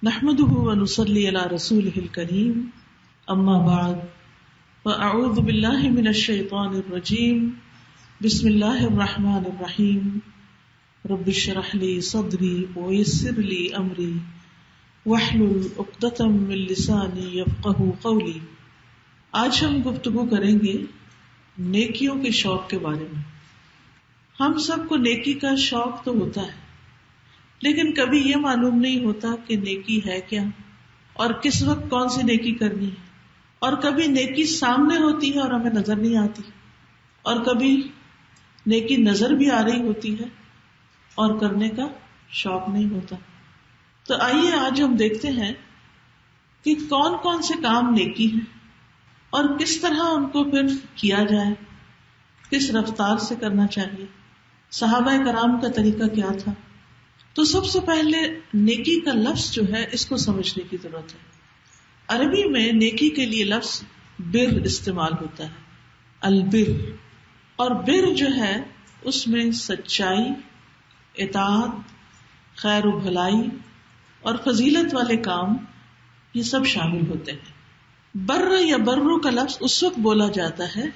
نحمده ونصلي على رسوله الكريم اما بعد فاعوذ بالله من الشيطان الرجيم بسم الله الرحمن الرحيم رب اشرح لي صدري ويسر لي امري واحلل عقدة من لساني يفقهوا قولي۔ آج ہم گفتگو کریں گے نیکیوں کے شوق کے بارے میں۔ ہم سب کو نیکی کا شوق تو ہوتا ہے، لیکن کبھی یہ معلوم نہیں ہوتا کہ نیکی ہے کیا اور کس وقت کون سی نیکی کرنی ہے، اور کبھی نیکی سامنے ہوتی ہے اور ہمیں نظر نہیں آتی، اور کبھی نیکی نظر بھی آ رہی ہوتی ہے اور کرنے کا شوق نہیں ہوتا۔ تو آئیے آج ہم دیکھتے ہیں کہ کون کون سے کام نیکی ہیں اور کس طرح ان کو پھر کیا جائے، کس رفتار سے کرنا چاہیے، صحابہ کرام کا طریقہ کیا تھا۔ تو سب سے پہلے نیکی کا لفظ جو ہے اس کو سمجھنے کی ضرورت ہے۔ عربی میں نیکی کے لیے لفظ بر استعمال ہوتا ہے، البر، اور بر جو ہے اس میں سچائی، اطاعت، خیر و بھلائی اور فضیلت والے کام یہ سب شامل ہوتے ہیں۔ بر یا برو کا لفظ اس وقت بولا جاتا ہے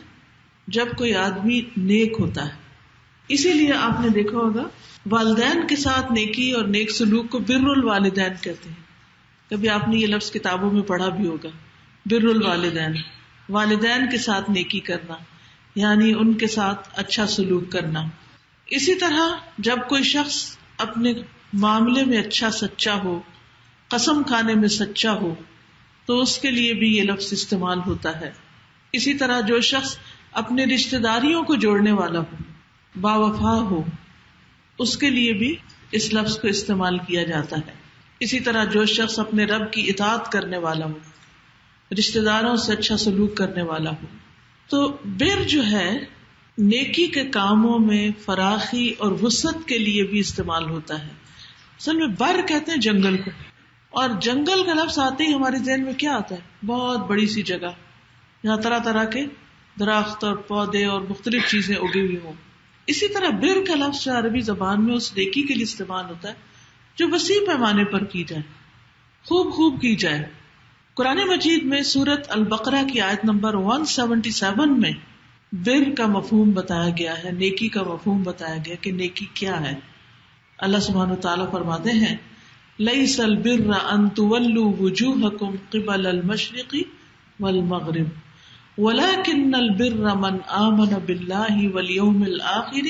جب کوئی آدمی نیک ہوتا ہے۔ اسی لیے آپ نے دیکھا ہوگا والدین کے ساتھ نیکی اور نیک سلوک کو بر الوالدین کہتے ہیں۔ کبھی آپ نے یہ لفظ کتابوں میں پڑھا بھی ہوگا، بر الوالدین، والدین کے ساتھ نیکی کرنا یعنی ان کے ساتھ اچھا سلوک کرنا۔ اسی طرح جب کوئی شخص اپنے معاملے میں اچھا سچا ہو، قسم کھانے میں سچا ہو، تو اس کے لیے بھی یہ لفظ استعمال ہوتا ہے۔ اسی طرح جو شخص اپنے رشتہ داریوں کو جوڑنے والا ہو، باوفا ہو، اس کے لیے بھی اس لفظ کو استعمال کیا جاتا ہے۔ اسی طرح جو شخص اپنے رب کی اطاعت کرنے والا ہو، رشتہ داروں سے اچھا سلوک کرنے والا ہو۔ تو بر جو ہے نیکی کے کاموں میں فراخی اور وسعت کے لیے بھی استعمال ہوتا ہے۔ اصل میں بر کہتے ہیں جنگل کو، اور جنگل کا لفظ آتے ہی ہمارے ذہن میں کیا آتا ہے؟ بہت بڑی سی جگہ جہاں طرح طرح کے درخت اور پودے اور مختلف چیزیں اگی ہوئی ہوں۔ اسی طرح بر کا لفظ عربی زبان میں اس نیکی کے لیے استعمال ہوتا ہے جو وسیع پیمانے پر کی جائے، خوب کی جائے۔ قرآن مجید میں سورۃ البقرہ کی آیت نمبر 177 میں بر کا مفہوم بتایا گیا ہے، نیکی کا مفہوم بتایا گیا کہ نیکی کیا ہے۔ اللہ سبحانہ وتعالیٰ فرماتے ہیں لیس البر ان تولوا وجوہکم قبل المشرق والمغرب وَلَكِنَّ الْبِرَّ مَنْ آمَنَ بِاللَّهِ وَالْيَوْمِ الْآخِرِ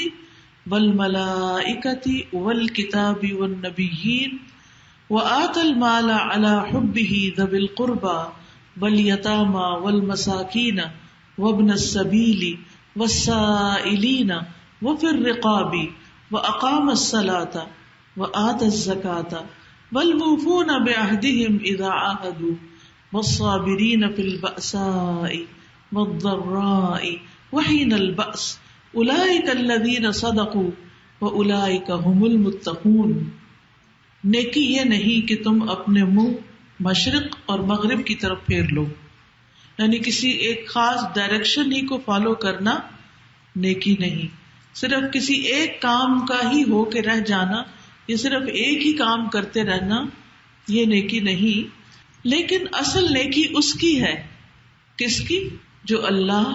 وَالْمَلَائِكَةِ وَالْكِتَابِ وَالنَّبِيِّينَ وَآتَى الْمَالَ عَلَى حُبِّهِ ذَوِي الْقُرْبَى وَالْيَتَامَى وَالْمَسَاكِينَ وَابْنَ السَّبِيلِ وَالسَّائِلِينَ وَفِي الرِّقَابِ وَأَقَامَ الصَّلَاةَ وَآتَى الزَّكَاةَ وَالْمُوفُونَ بِعَهْدِهِمْ إِذَا عَاهَدُوا وَالصَّابِرِينَ فِي الْبَأْسَاءِ وَالضَّرَّاءِ وَحِينَ الْبَأْسِ أُولَئِكَ الَّذِينَ صَدَقُوا وَأُولَئِكَ هُمُ الْمُتَّقُونَ۔ نیکی یہ نہیں کہ تم اپنے منہ مشرق اور مغرب کی طرف پھیر لو، یعنی کسی ایک خاص ڈائریکشن ہی کو فالو کرنا نیکی نہیں، صرف کسی ایک کام کا ہی ہو کے رہ جانا یا صرف ایک ہی کام کرتے رہنا یہ نیکی نہیں۔ لیکن اصل نیکی اس کی ہے، کس کی؟ جو اللہ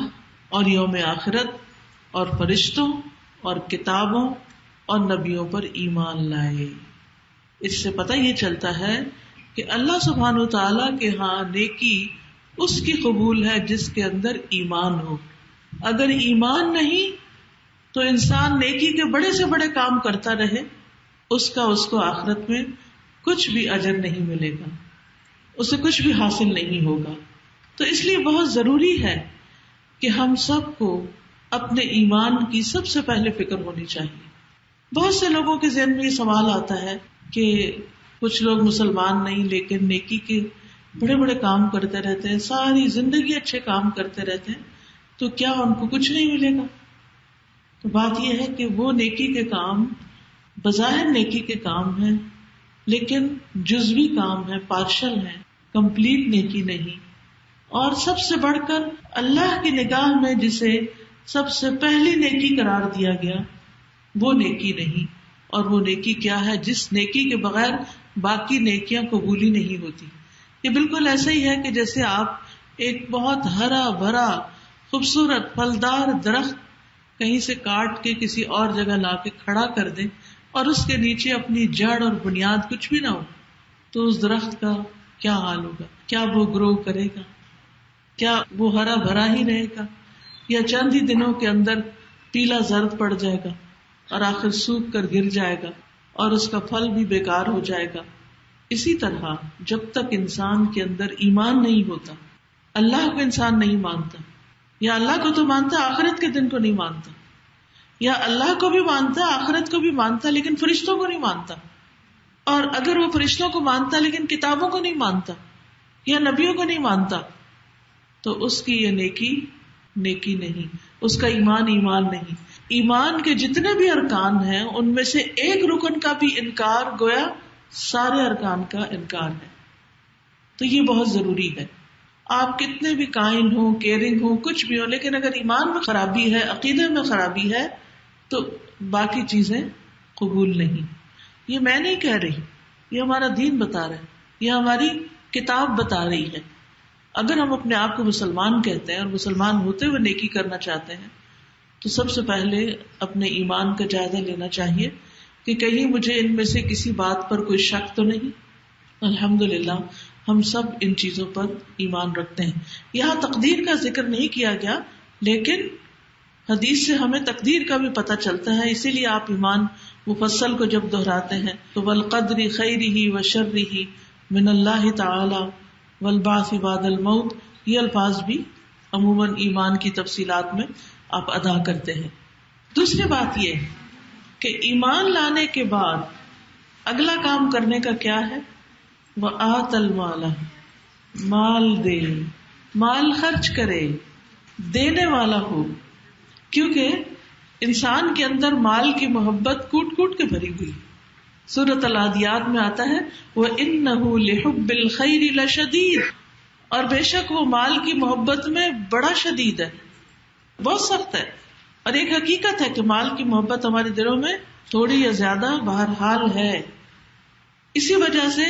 اور یوم آخرت اور فرشتوں اور کتابوں اور نبیوں پر ایمان لائے۔ اس سے پتہ یہ چلتا ہے کہ اللہ سبحانہ وتعالیٰ کے ہاں نیکی اس کی قبول ہے جس کے اندر ایمان ہو۔ اگر ایمان نہیں تو انسان نیکی کے بڑے سے بڑے کام کرتا رہے، اس کو آخرت میں کچھ بھی اجر نہیں ملے گا، اسے کچھ بھی حاصل نہیں ہوگا۔ تو اس لیے بہت ضروری ہے کہ ہم سب کو اپنے ایمان کی سب سے پہلے فکر ہونی چاہیے۔ بہت سے لوگوں کے ذہن میں یہ سوال آتا ہے کہ کچھ لوگ مسلمان نہیں لیکن نیکی کے بڑے بڑے کام کرتے رہتے ہیں، ساری زندگی اچھے کام کرتے رہتے ہیں، تو کیا ان کو کچھ نہیں ملے گا؟ تو بات یہ ہے کہ وہ نیکی کے کام بظاہر نیکی کے کام ہیں لیکن جزوی کام ہے، پارشل ہے، کمپلیٹ نیکی نہیں۔ اور سب سے بڑھ کر اللہ کی نگاہ میں جسے سب سے پہلی نیکی قرار دیا گیا وہ نیکی نہیں۔ اور وہ نیکی کیا ہے؟ جس نیکی کے بغیر باقی نیکیاں قبول ہی نہیں ہوتی. یہ بالکل ایسا ہی ہے کہ جیسے آپ ایک بہت ہرا بھرا خوبصورت پھلدار درخت کہیں سے کاٹ کے کسی اور جگہ لا کے کھڑا کر دیں اور اس کے نیچے اپنی جڑ اور بنیاد کچھ بھی نہ ہو, تو اس درخت کا کیا حال ہوگا؟ کیا وہ گرو کرے گا؟ کیا وہ ہرا بھرا ہی رہے گا, یا چند ہی دنوں کے اندر پیلا زرد پڑ جائے گا اور آخر سوکھ کر گر جائے گا اور اس کا پھل بھی بیکار ہو جائے گا. اسی طرح جب تک انسان کے اندر ایمان نہیں ہوتا, اللہ کو انسان نہیں مانتا, یا اللہ کو تو مانتا آخرت کے دن کو نہیں مانتا, یا اللہ کو بھی مانتا آخرت کو بھی مانتا لیکن فرشتوں کو نہیں مانتا, اور اگر وہ فرشتوں کو مانتا لیکن کتابوں کو نہیں مانتا یا نبیوں کو نہیں مانتا, تو اس کی یہ نیکی نہیں, اس کا ایمان نہیں. ایمان کے جتنے بھی ارکان ہیں ان میں سے ایک رکن کا بھی انکار گویا سارے ارکان کا انکار ہے. تو یہ بہت ضروری ہے. آپ کتنے بھی کائنڈ ہو, کیئرنگ ہو, کچھ بھی ہو, لیکن اگر ایمان میں خرابی ہے, عقیدے میں خرابی ہے, تو باقی چیزیں قبول نہیں. یہ میں نہیں کہہ رہی, یہ ہمارا دین بتا رہا ہے, یہ ہماری کتاب بتا رہی ہے. اگر ہم اپنے آپ کو مسلمان کہتے ہیں اور مسلمان ہوتے ہوئے نیکی کرنا چاہتے ہیں, تو سب سے پہلے اپنے ایمان کا جائزہ لینا چاہیے کہ کہیں مجھے ان میں سے کسی بات پر کوئی شک تو نہیں. الحمدللہ ہم سب ان چیزوں پر ایمان رکھتے ہیں. یہاں تقدیر کا ذکر نہیں کیا گیا, لیکن حدیث سے ہمیں تقدیر کا بھی پتہ چلتا ہے. اسی لیے آپ ایمان مفصل کو جب دہراتے ہیں تو والقدر خیرہ وشرہ من اللہ تعالی والبعث بعد الموت, یہ الفاظ بھی عموماً ایمان کی تفصیلات میں آپ ادا کرتے ہیں. دوسری بات یہ کہ ایمان لانے کے بعد اگلا کام کرنے کا کیا ہے؟ وآت المال, مال دے, مال خرچ کرے, دینے والا ہو. کیونکہ انسان کے اندر مال کی محبت کوٹ کوٹ کے بھری ہوئی. سورۃ العادیات میں آتا ہے وَإِنَّهُ لِحُبِّ الْخَيْرِ لَشَدِيدٌ, اور بے شک وہ مال کی محبت میں بڑا شدید ہے, بہت سخت ہے. اور ایک حقیقت ہے کہ مال کی محبت ہمارے دلوں میں تھوڑی یا زیادہ بہرحال ہے. اسی وجہ سے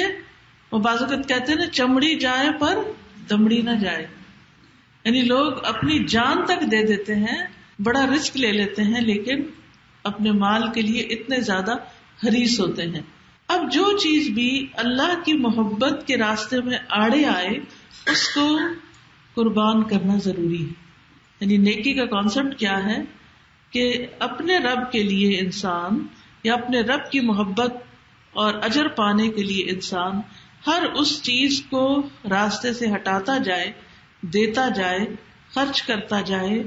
وہ بعض اوقات کہتے ہیں نا, چمڑی جائے پر دمڑی نہ جائے. یعنی لوگ اپنی جان تک دے دیتے ہیں, بڑا رسک لے لیتے ہیں, لیکن اپنے مال کے لیے اتنے زیادہ حریص ہوتے ہیں. اب جو چیز بھی اللہ کی محبت کے راستے میں آڑے آئے اس کو قربان کرنا ضروری ہے. یعنی نیکی کا کانسیپٹ کیا ہے کہ اپنے رب کے لیے انسان, یا اپنے رب کی محبت اور اجر پانے کے لیے انسان ہر اس چیز کو راستے سے ہٹاتا جائے, دیتا جائے, خرچ کرتا جائے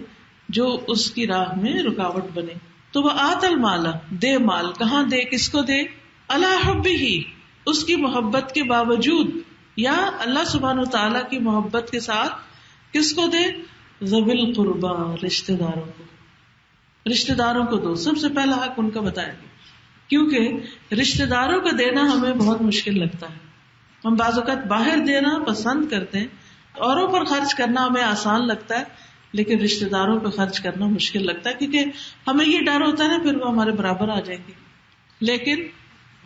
جو اس کی راہ میں رکاوٹ بنے. تو وہ آت المال, دے مال. کہاں دے, کس کو دے؟ علی حبہ, اس کی محبت کے باوجود, یا اللہ سبحانہ وتعالی کی محبت کے ساتھ. کس کو دے؟ ذوی القربا, رشتہ داروں کو. رشتہ داروں کو دو. سب سے پہلا حق ان کا بتایا گیا, کیونکہ رشتہ داروں کو دینا ہمیں بہت مشکل لگتا ہے. ہم بعض اوقات باہر دینا پسند کرتے ہیں, اوروں پر خرچ کرنا ہمیں آسان لگتا ہے, لیکن رشتہ داروں پہ خرچ کرنا مشکل لگتا ہے, کیونکہ ہمیں یہ ڈر ہوتا ہے نا پھر وہ ہمارے برابر آ جائیں گے. لیکن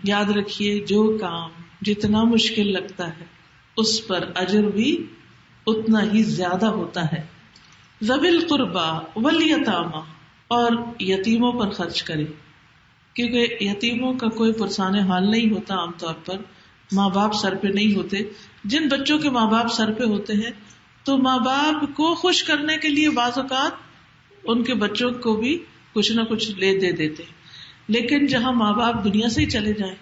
یاد رکھیے, جو کام جتنا مشکل لگتا ہے اس پر اجر بھی اتنا ہی زیادہ ہوتا ہے. ذوی القربا والیتامی, اور یتیموں پر خرچ کرے, کیونکہ یتیموں کا کوئی پرسان حال نہیں ہوتا. عام طور پر ماں باپ سر پہ نہیں ہوتے. جن بچوں کے ماں باپ سر پہ ہوتے ہیں تو ماں باپ کو خوش کرنے کے لیے بعض اوقات ان کے بچوں کو بھی کچھ نہ کچھ لے دے دیتے. لیکن جہاں ماں باپ دنیا سے ہی چلے جائیں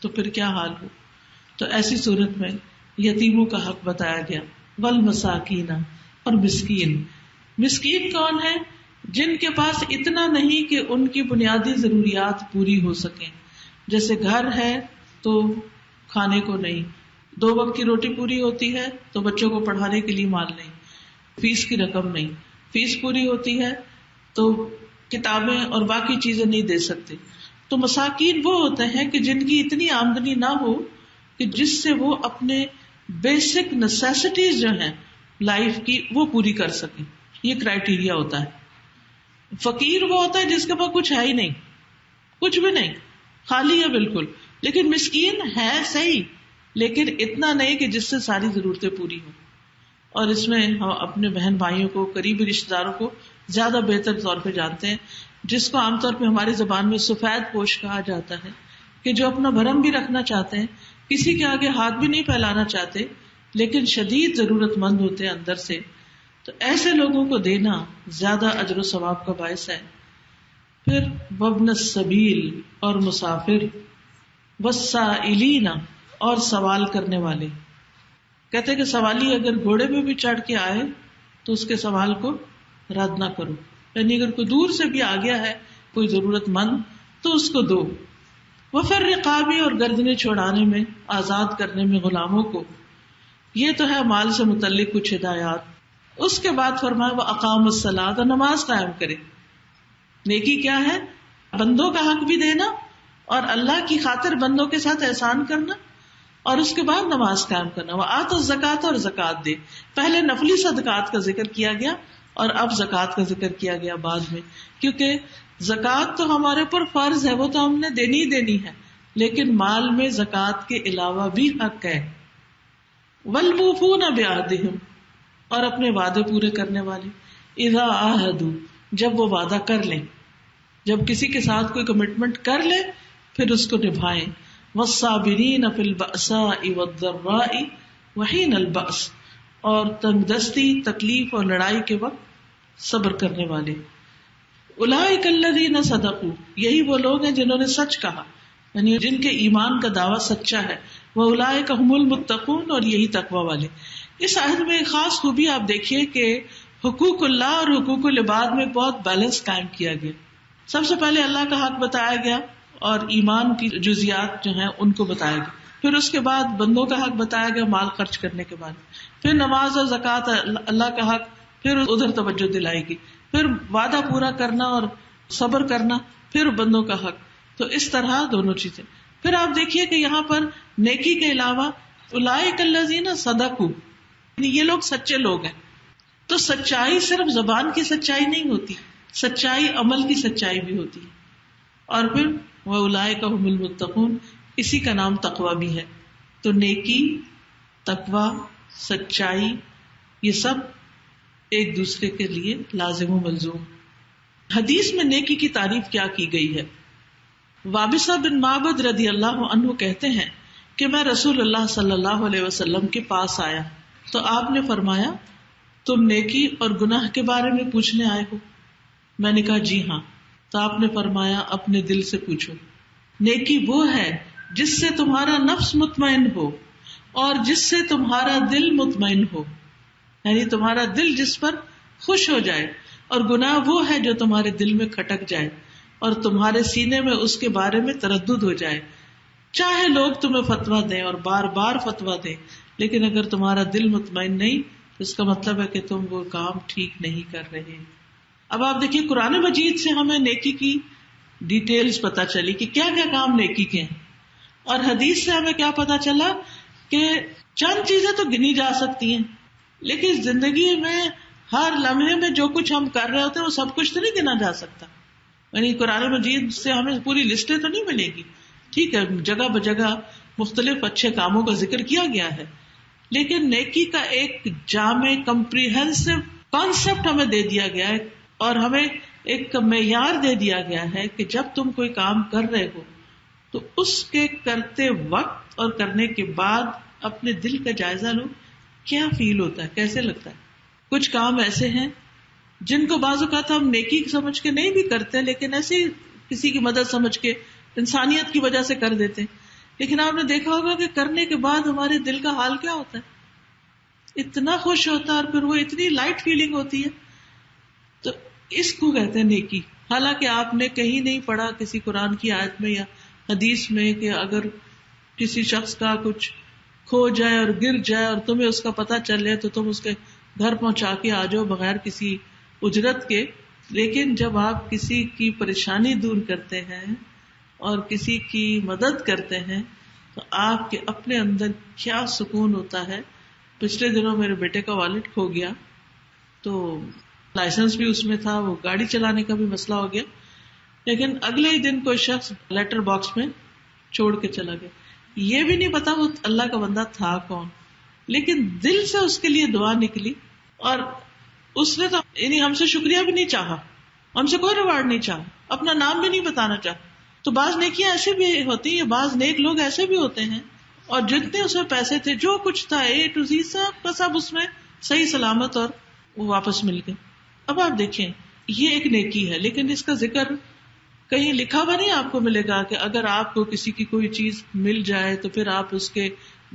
تو پھر کیا حال ہو. تو ایسی صورت میں یتیموں کا حق بتایا گیا. والمساکین, اور مسکین. مسکین کون ہے؟ جن کے پاس اتنا نہیں کہ ان کی بنیادی ضروریات پوری ہو سکیں. جیسے گھر ہے تو کھانے کو نہیں, 2 وقت کی روٹی پوری ہوتی ہے تو بچوں کو پڑھانے کے لیے مال نہیں, فیس کی رقم نہیں, فیس پوری ہوتی ہے تو کتابیں اور باقی چیزیں نہیں دے سکتے. تو مساکین وہ ہوتے ہیں کہ جن کی اتنی آمدنی نہ ہو کہ جس سے وہ اپنے بیسک نیسیسٹیز جو ہیں لائف کی وہ پوری کر سکیں. یہ کرائیٹیریا ہوتا ہے. فقیر وہ ہوتا ہے جس کے پاس کچھ ہے ہی نہیں, کچھ بھی نہیں, خالی ہے بالکل. لیکن مسکین ہے صحیح، لیکن اتنا نہیں کہ جس سے ساری ضرورتیں پوری ہوں. اور اس میں ہم اپنے بہن بھائیوں کو، قریبی رشتے داروں کو زیادہ بہتر طور پہ جانتے ہیں، جس کو عام طور پہ ہماری زبان میں سفید پوش کہا جاتا ہے، کہ جو اپنا بھرم بھی رکھنا چاہتے ہیں، کسی کے آگے ہاتھ بھی نہیں پھیلانا چاہتے، لیکن شدید ضرورت مند ہوتے ہیں اندر سے. تو ایسے لوگوں کو دینا زیادہ اجر و ثواب کا باعث ہے. پھر وابن السبیل اور مسافر، والسائلین اور سوال کرنے والے. کہتے کہ سوالی اگر گھوڑے پہ بھی چڑھ کے آئے تو اس کے سوال کو رد نہ کرو، یعنی اگر کوئی دور سے بھی آ گیا ہے کوئی ضرورت مند تو اس کو دو. وفر رقابی اور گردنیں چھوڑانے میں، آزاد کرنے میں غلاموں کو. یہ تو ہے مال سے متعلق کچھ ہدایات. اس کے بعد فرمایا وہ اقام الصلاۃ، اور نماز قائم کرے. نیکی کیا ہے؟ بندوں کا حق بھی دینا اور اللہ کی خاطر بندوں کے ساتھ احسان کرنا، اور اس کے بعد نماز قائم کرنا. وآت الزکوٰۃ، اور زکوٰۃ دے. پہلے نفلی صدقات کا ذکر کیا گیا اور اب زکوٰۃ کا ذکر کیا گیا بعد میں، کیونکہ زکوٰۃ تو ہمارے اوپر فرض ہے، وہ تو ہم نے دینی ہی دینی ہے، لیکن مال میں زکوٰۃ کے علاوہ بھی حق ہے. والموفون بعہدہم، اور اپنے وعدے پورے کرنے والے. اذا عاہدوا، جب وہ وعدہ کر لیں، جب کسی کے ساتھ کوئی کمٹمنٹ کر لے پھر اس کو نبھائیں. والصابرین فی البأساء والضراء وحین البأس، اور تنگ دستی، تکلیف اور لڑائی کے وقت صبر کرنے والے. اولئک الذین صدقوا، یہی وہ لوگ ہیں جنہوں نے سچ کہا، یعنی جن کے ایمان کا دعویٰ سچا ہے. واولئک هم المتقون، اور یہی تقوی والے. اس آیت میں ایک خاص خوبی آپ دیکھیے کہ حقوق اللہ اور حقوق العباد میں بہت بیلنس قائم کیا گیا. سب سے پہلے اللہ کا حق بتایا گیا اور ایمان کی جزیات جو ہیں ان کو بتایا گیا. پھر اس کے بعد بندوں کا حق بتایا گیا مال خرچ کرنے کے بعد. پھر نماز اور زکوٰۃ اللہ کا حق، پھر ادھر توجہ دلائی گی. پھر وعدہ پورا کرنا اور صبر کرنا، پھر بندوں کا حق. تو اس طرح دونوں چیزیں. پھر آپ دیکھیے کہ یہاں پر نیکی کے علاوہ اولئک الذین صدقوا، یہ لوگ سچے لوگ ہیں. تو سچائی صرف زبان کی سچائی نہیں ہوتی، سچائی عمل کی سچائی بھی ہوتی ہے. اور پھر وَأُولَئِكَ هُمُ الْمُتَّقُونَ، اسی کا نام تقوی بھی ہے. تو نیکی، تقوی، سچائی، یہ سب ایک دوسرے کے لیے لازم و ملزوم. حدیث میں نیکی کی تعریف کیا کی گئی ہے؟ وابصہ بن معبد رضی اللہ عنہ کہتے ہیں کہ میں رسول اللہ صلی اللہ علیہ وسلم کے پاس آیا تو آپ نے فرمایا تم نیکی اور گناہ کے بارے میں پوچھنے آئے ہو؟ میں نے کہا جی ہاں. تو آپ نے فرمایا اپنے دل سے پوچھو. نیکی وہ ہے جس سے تمہارا نفس مطمئن ہو اور جس سے تمہارا دل مطمئن ہو، یعنی تمہارا دل جس پر خوش ہو جائے. اور گناہ وہ ہے جو تمہارے دل میں کھٹک جائے اور تمہارے سینے میں اس کے بارے میں تردد ہو جائے. چاہے لوگ تمہیں فتویٰ دیں اور بار بار فتویٰ دیں، لیکن اگر تمہارا دل مطمئن نہیں تو اس کا مطلب ہے کہ تم وہ کام ٹھیک نہیں کر رہے. اب آپ دیکھیے قرآن مجید سے ہمیں نیکی کی ڈیٹیلز پتا چلی کہ کیا کیا کام نیکی کے ہیں، اور حدیث سے ہمیں کیا پتا چلا کہ چند چیزیں تو گنی جا سکتی ہیں، لیکن زندگی میں ہر لمحے میں جو کچھ ہم کر رہے ہوتے ہیں وہ سب کچھ تو نہیں گنا جا سکتا. یعنی قرآن مجید سے ہمیں پوری لسٹیں تو نہیں ملے گی. ٹھیک ہے، جگہ بجگہ مختلف اچھے کاموں کا ذکر کیا گیا ہے، لیکن نیکی کا ایک جامع کمپریہنسو کانسیپٹ ہمیں دے دیا گیا ہے اور ہمیں ایک معیار دے دیا گیا ہے کہ جب تم کوئی کام کر رہے ہو تو اس کے کرتے وقت اور کرنے کے بعد اپنے دل کا جائزہ لو. کیا فیل ہوتا ہے، کیسے لگتا ہے؟ کچھ کام ایسے ہیں جن کو بعض اوقات ہم نیکی سمجھ کے نہیں بھی کرتے، لیکن ایسے کسی کی مدد سمجھ کے انسانیت کی وجہ سے کر دیتے، لیکن آپ نے دیکھا ہوگا کہ کرنے کے بعد ہمارے دل کا حال کیا ہوتا ہے، اتنا خوش ہوتا ہے اور پھر وہ اتنی لائٹ فیلنگ ہوتی ہے. تو اس کو کہتے ہیں نیکی. حالانکہ آپ نے کہیں نہیں پڑھا کسی قرآن کی آیت میں یا حدیث میں کہ اگر کسی شخص کا کچھ کھو جائے اور گر جائے اور تمہیں اس کا پتہ چلے تو تم اس کے گھر پہنچا کے آ جاؤ بغیر کسی اجرت کے. لیکن جب آپ کسی کی پریشانی دور کرتے ہیں اور کسی کی مدد کرتے ہیں تو آپ کے اپنے اندر کیا سکون ہوتا ہے. پچھلے دنوں میرے بیٹے کا والد کھو گیا تو لائسنس بھی اس میں تھا، وہ گاڑی چلانے کا بھی مسئلہ ہو گیا، لیکن اگلے ہی دن کوئی شخص لیٹر باکس میں چھوڑ کے چلا گیا. یہ بھی نہیں پتا وہ اللہ کا بندہ تھا کون، لیکن دل سے اس کے لیے دعا نکلی، اور اس نے تو یعنی ہم سے شکریہ بھی نہیں چاہا، ہم سے کوئی ریوارڈ نہیں چاہا، اپنا نام بھی نہیں بتانا چاہا. تو بعض نیکیاں ایسے بھی ہوتی ہیں، بعض نیک لوگ ایسے بھی ہوتے ہیں، اور جتنے اس میں پیسے تھے، جو کچھ تھا A to Z سب کا سب اس میں صحیح سلامت اور وہ واپس مل گئے. اب آپ دیکھیں یہ ایک نیکی ہے، لیکن اس کا ذکر کہیں لکھا ہوا نہیں آپ کو ملے گا کہ اگر آپ کو کسی کی کوئی چیز مل جائے تو پھر آپ اس کے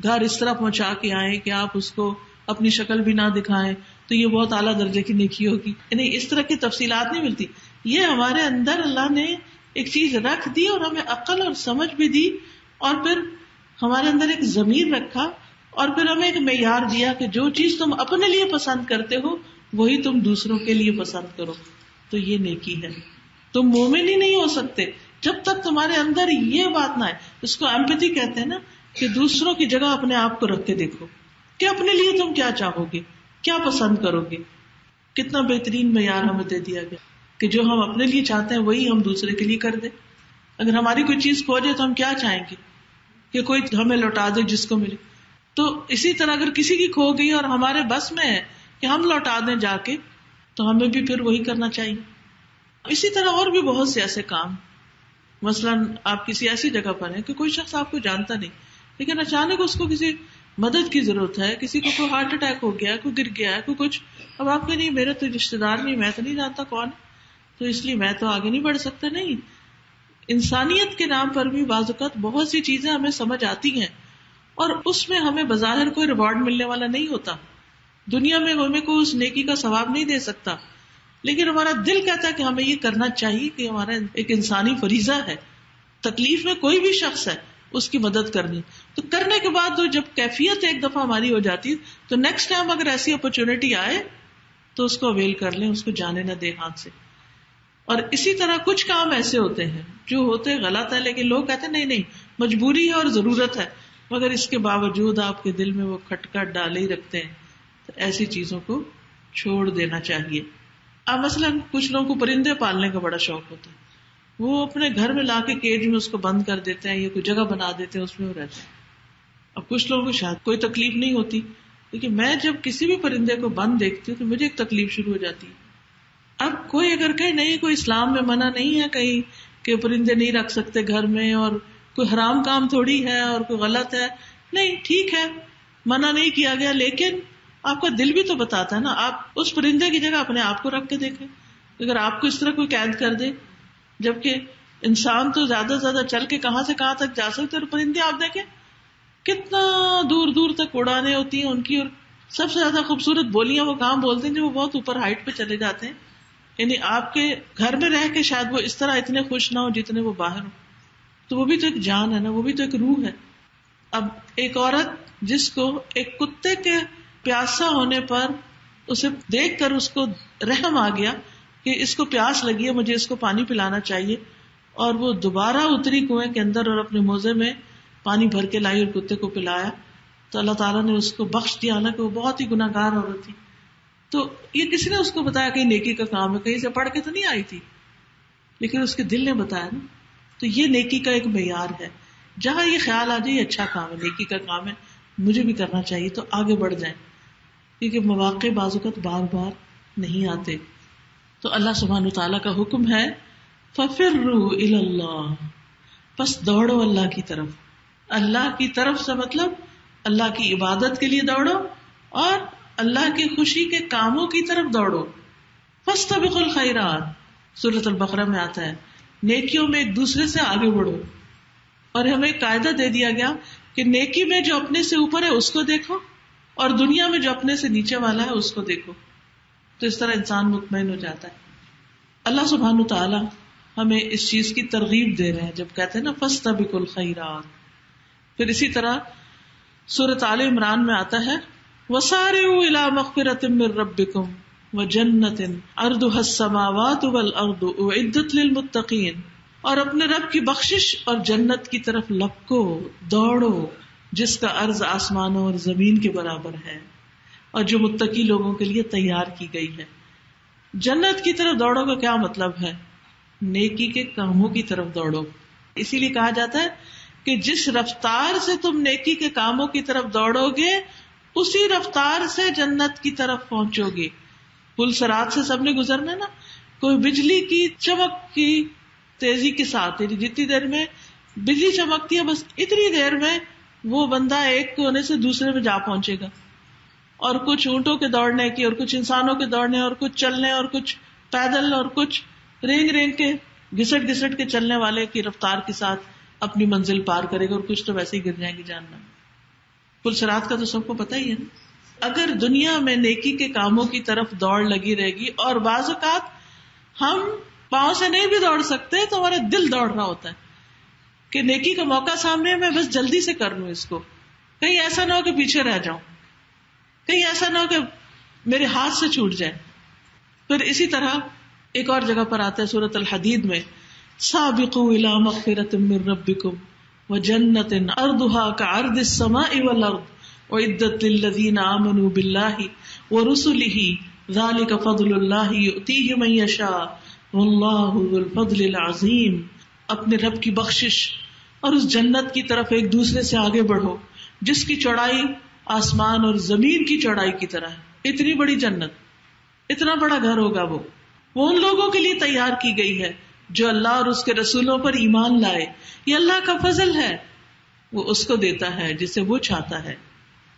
گھر اس طرح پہنچا کے آئیں کہ آپ اس کو اپنی شکل بھی نہ دکھائیں تو یہ بہت اعلیٰ درجے کی نیکی ہوگی. یعنی اس طرح کی تفصیلات نہیں ملتی. یہ ہمارے اندر اللہ نے ایک چیز رکھ دی اور ہمیں عقل اور سمجھ بھی دی، اور پھر ہمارے اندر ایک ضمیر رکھا، اور پھر ہمیں ایک معیار دیا کہ جو چیز تم اپنے لیے پسند کرتے ہو وہی تم دوسروں کے لیے پسند کرو. تو یہ نیکی ہے. تم مومن ہی نہیں ہو سکتے جب تک تمہارے اندر یہ بات نہ آئے. اس کو ایمپتھی کہتے ہیں نا، کہ دوسروں کی جگہ اپنے آپ کو رکھ کے دیکھو کہ اپنے لیے تم کیا چاہو گے، کیا پسند کرو گے. کتنا بہترین معیار ہمیں دے دیا گیا کہ جو ہم اپنے لیے چاہتے ہیں وہی ہم دوسرے کے لیے کر دیں. اگر ہماری کوئی چیز کھو جائے تو ہم کیا چاہیں گے کہ کوئی ہمیں لوٹا دے جس کو ملے. تو اسی طرح اگر کسی کی کھو گئی اور ہمارے بس میں ہے کہ ہم لوٹا دیں جا کے، تو ہمیں بھی پھر وہی کرنا چاہیے. اسی طرح اور بھی بہت سے ایسے کام، مثلاً آپ کسی ایسی جگہ پر ہیں کہ کوئی شخص آپ کو جانتا نہیں، لیکن اچانک اس کو کسی مدد کی ضرورت ہے، کسی کو کوئی ہارٹ اٹیک ہو گیا، کوئی گر گیا ہے، کوئی کچھ. اب آپ کہ نہیں میرے تو رشتے دار نہیں، میں تو نہیں جانتا کون، تو اس لیے میں تو آگے نہیں بڑھ سکتا. نہیں، انسانیت کے نام پر بھی بعض اوقات بہت سی چیزیں ہمیں سمجھ آتی ہیں، اور اس میں ہمیں بظاہر کوئی ریوارڈ ملنے والا نہیں ہوتا. دنیا میں ہمیں کوئی اس نیکی کا ثواب نہیں دے سکتا، لیکن ہمارا دل کہتا ہے کہ ہمیں یہ کرنا چاہیے، کہ ہمارا ایک انسانی فریضہ ہے. تکلیف میں کوئی بھی شخص ہے اس کی مدد کرنی. تو کرنے کے بعد جب کیفیت ایک دفعہ ہماری ہو جاتی ہے تو نیکسٹ ٹائم اگر ایسی اپرچونٹی آئے تو اس کو اویل کر لیں، اس کو جانے نہ دیں ہاتھ سے. اور اسی طرح کچھ کام ایسے ہوتے ہیں جو ہوتے غلط ہے، لیکن لوگ کہتے ہیں نہیں نہیں مجبوری ہے اور ضرورت ہے، مگر اس کے باوجود آپ کے دل میں وہ کھٹکھٹ ڈالے ہی رکھتے ہیں. تو ایسی چیزوں کو چھوڑ دینا چاہیے. اب مثلاً کچھ لوگوں کو پرندے پالنے کا بڑا شوق ہوتا ہے، وہ اپنے گھر میں لا کے کیج میں اس کو بند کر دیتے ہیں یا کوئی جگہ بنا دیتے ہیں، اس میں وہ رہتے ہیں. اب کچھ لوگوں کو شاید کوئی تکلیف نہیں ہوتی، لیکن میں جب کسی بھی پرندے کو بند دیکھتی ہوں تو مجھے ایک تکلیف شروع ہو جاتی ہے. اب کوئی اگر کہیں نہیں کوئی اسلام میں منع نہیں ہے کہیں کہ پرندے نہیں رکھ سکتے گھر میں، اور کوئی حرام کام تھوڑی ہے اور کوئی غلط ہے، نہیں ٹھیک ہے منع نہیں کیا گیا، لیکن آپ کا دل بھی تو بتاتا ہے نا. آپ اس پرندے کی جگہ اپنے آپ کو رکھ کے دیکھیں. اگر آپ کو اس طرح کوئی قید کر دے، جبکہ انسان تو زیادہ سے زیادہ چل کے کہاں سے کہاں تک جا سکتے، اور پرندے آپ دیکھیں کتنا دور دور تک اڑانے ہوتی ہیں ان کی، اور سب سے زیادہ خوبصورت بولیاں وہ کہاں بولتے ہیں جو وہ بہت اوپر ہائٹ پہ چلے جاتے ہیں. یعنی آپ کے گھر میں رہ کے شاید وہ اس طرح اتنے خوش نہ ہو جتنے وہ باہر ہو. تو وہ بھی تو ایک جان ہے نا، وہ بھی تو ایک روح ہے. اب ایک عورت جس کو ایک کتے کے پیاسا ہونے پر اسے دیکھ کر اس کو رحم آ گیا کہ اس کو پیاس لگی ہے، مجھے اس کو پانی پلانا چاہیے، اور وہ دوبارہ اتری کنویں کے اندر اور اپنے موزے میں پانی بھر کے لائی اور کتے کو پلایا، تو اللہ تعالیٰ نے اس کو بخش دیا، حالانکہ وہ بہت ہی گناہ گار عورت تھی. تو یہ کسی نے اس کو بتایا کہ نیکی کا کام ہے، کہیں سے پڑھ کے تو نہیں آئی تھی، لیکن اس کے دل نے بتایا نا. تو یہ نیکی کا ایک معیار ہے. جہاں یہ خیال آ جائے یہ اچھا کام ہے، نیکی کا کام ہے، مجھے بھی کرنا چاہیے، تو آگے بڑھ جائیں، کیونکہ مواقع بعض اوقات بار بار نہیں آتے. تو اللہ سبحانہ وتعالیٰ کا حکم ہے فَفِرُّوا إِلَى اللَّهِ، پس دوڑو اللہ کی طرف. اللہ کی طرف سے مطلب اللہ کی عبادت کے لیے دوڑو اور اللہ کی خوشی کے کاموں کی طرف دوڑو. فَاسْتَبِقُوا الْخَيْرَاتِ، سورۃ البقرہ میں آتا ہے نیکیوں میں ایک دوسرے سے آگے بڑھو. اور ہمیں ایک قاعدہ دے دیا گیا کہ نیکی میں جو اپنے سے اوپر ہے اس کو دیکھو، اور دنیا میں جو اپنے سے نیچے والا ہے اس کو دیکھو. تو اس طرح انسان مطمئن ہو جاتا ہے. اللہ سبحانہ تعالیٰ ہمیں اس چیز کی ترغیب دے رہے ہیں جب کہتے ہیں نا فَاسْتَبِقُوا الْخَيْرَاتِ. پھر اسی طرح سورۃ آل عمران میں آتا ہے وَسَارِعُوا إِلَىٰ مَغْفِرَةٍ مِّن رَّبِّكُمْ وَجَنَّةٍ عَرْضُهَا السَّمَاوَاتُ وَالْأَرْضُ أُعِدَّتْ لِلْمُتَّقِينَ، اور اپنے رب کی بخشش اور جنت کی طرف لپکو، دوڑو، جس کا عرض آسمانوں اور زمین کے برابر ہے، اور جو متقی لوگوں کے لیے تیار کی گئی ہے. جنت کی طرف دوڑو کا کیا مطلب ہے؟ نیکی کے کاموں کی طرف دوڑو. اسی لیے کہا جاتا ہے کہ جس رفتار سے تم نیکی کے کاموں کی طرف دوڑو گے اسی رفتار سے جنت کی طرف پہنچو گے. پل صراط سے سب نے گزرنا نا. کوئی بجلی کی چمک کی تیزی کے ساتھ جتنی دیر میں بجلی چمکتی ہے بس اتنی دیر میں وہ بندہ ایک کونے سے دوسرے میں جا پہنچے گا. اور کچھ اونٹوں کے دوڑنے کی اور کچھ انسانوں کے دوڑنے اور کچھ چلنے اور کچھ پیدل اور کچھ رینگ رینگ کے گھسٹ گھسٹ کے چلنے والے کی رفتار کے ساتھ اپنی منزل پار کرے گا اور کچھ تو ویسے ہی گر جائیں گے جہنم. پل صراط کا تو سب کو پتہ ہی ہے نا. اگر دنیا میں نیکی کے کاموں کی طرف دوڑ لگی رہے گی اور بعض اوقات ہم پاؤں سے نہیں بھی دوڑ سکتے تو ہمارا دل دوڑ رہا ہوتا ہے کہ نیکی کا موقع سامنے ہے میں بس جلدی سے کر لوں اس کو, کہیں ایسا نہ ہو کہ پیچھے رہ جاؤں, کہیں ایسا نہ ہو کہ میرے ہاتھ سے چھوٹ جائے. پھر اسی طرح ایک اور جگہ پر آتا ہے سورۃ الحدید میں سابقوا الی مغفرۃ من ربکم وجنۃ عرضها كعرض السماء والارض اعدت للذین آمنوا باللہ ورسلہ ذلک فضل اللہ یؤتیہ من یشاء واللہ ذو الفضل العظیم. اپنے رب کی بخشش اور اس جنت کی طرف ایک دوسرے سے آگے بڑھو جس کی چوڑائی آسمان اور زمین کی چوڑائی کی طرح ہے. اتنی بڑی جنت, اتنا بڑا گھر ہوگا وہ ان لوگوں کے لیے تیار کی گئی ہے جو اللہ اور اس کے رسولوں پر ایمان لائے. یہ اللہ کا فضل ہے, وہ اس کو دیتا ہے جسے وہ چاہتا ہے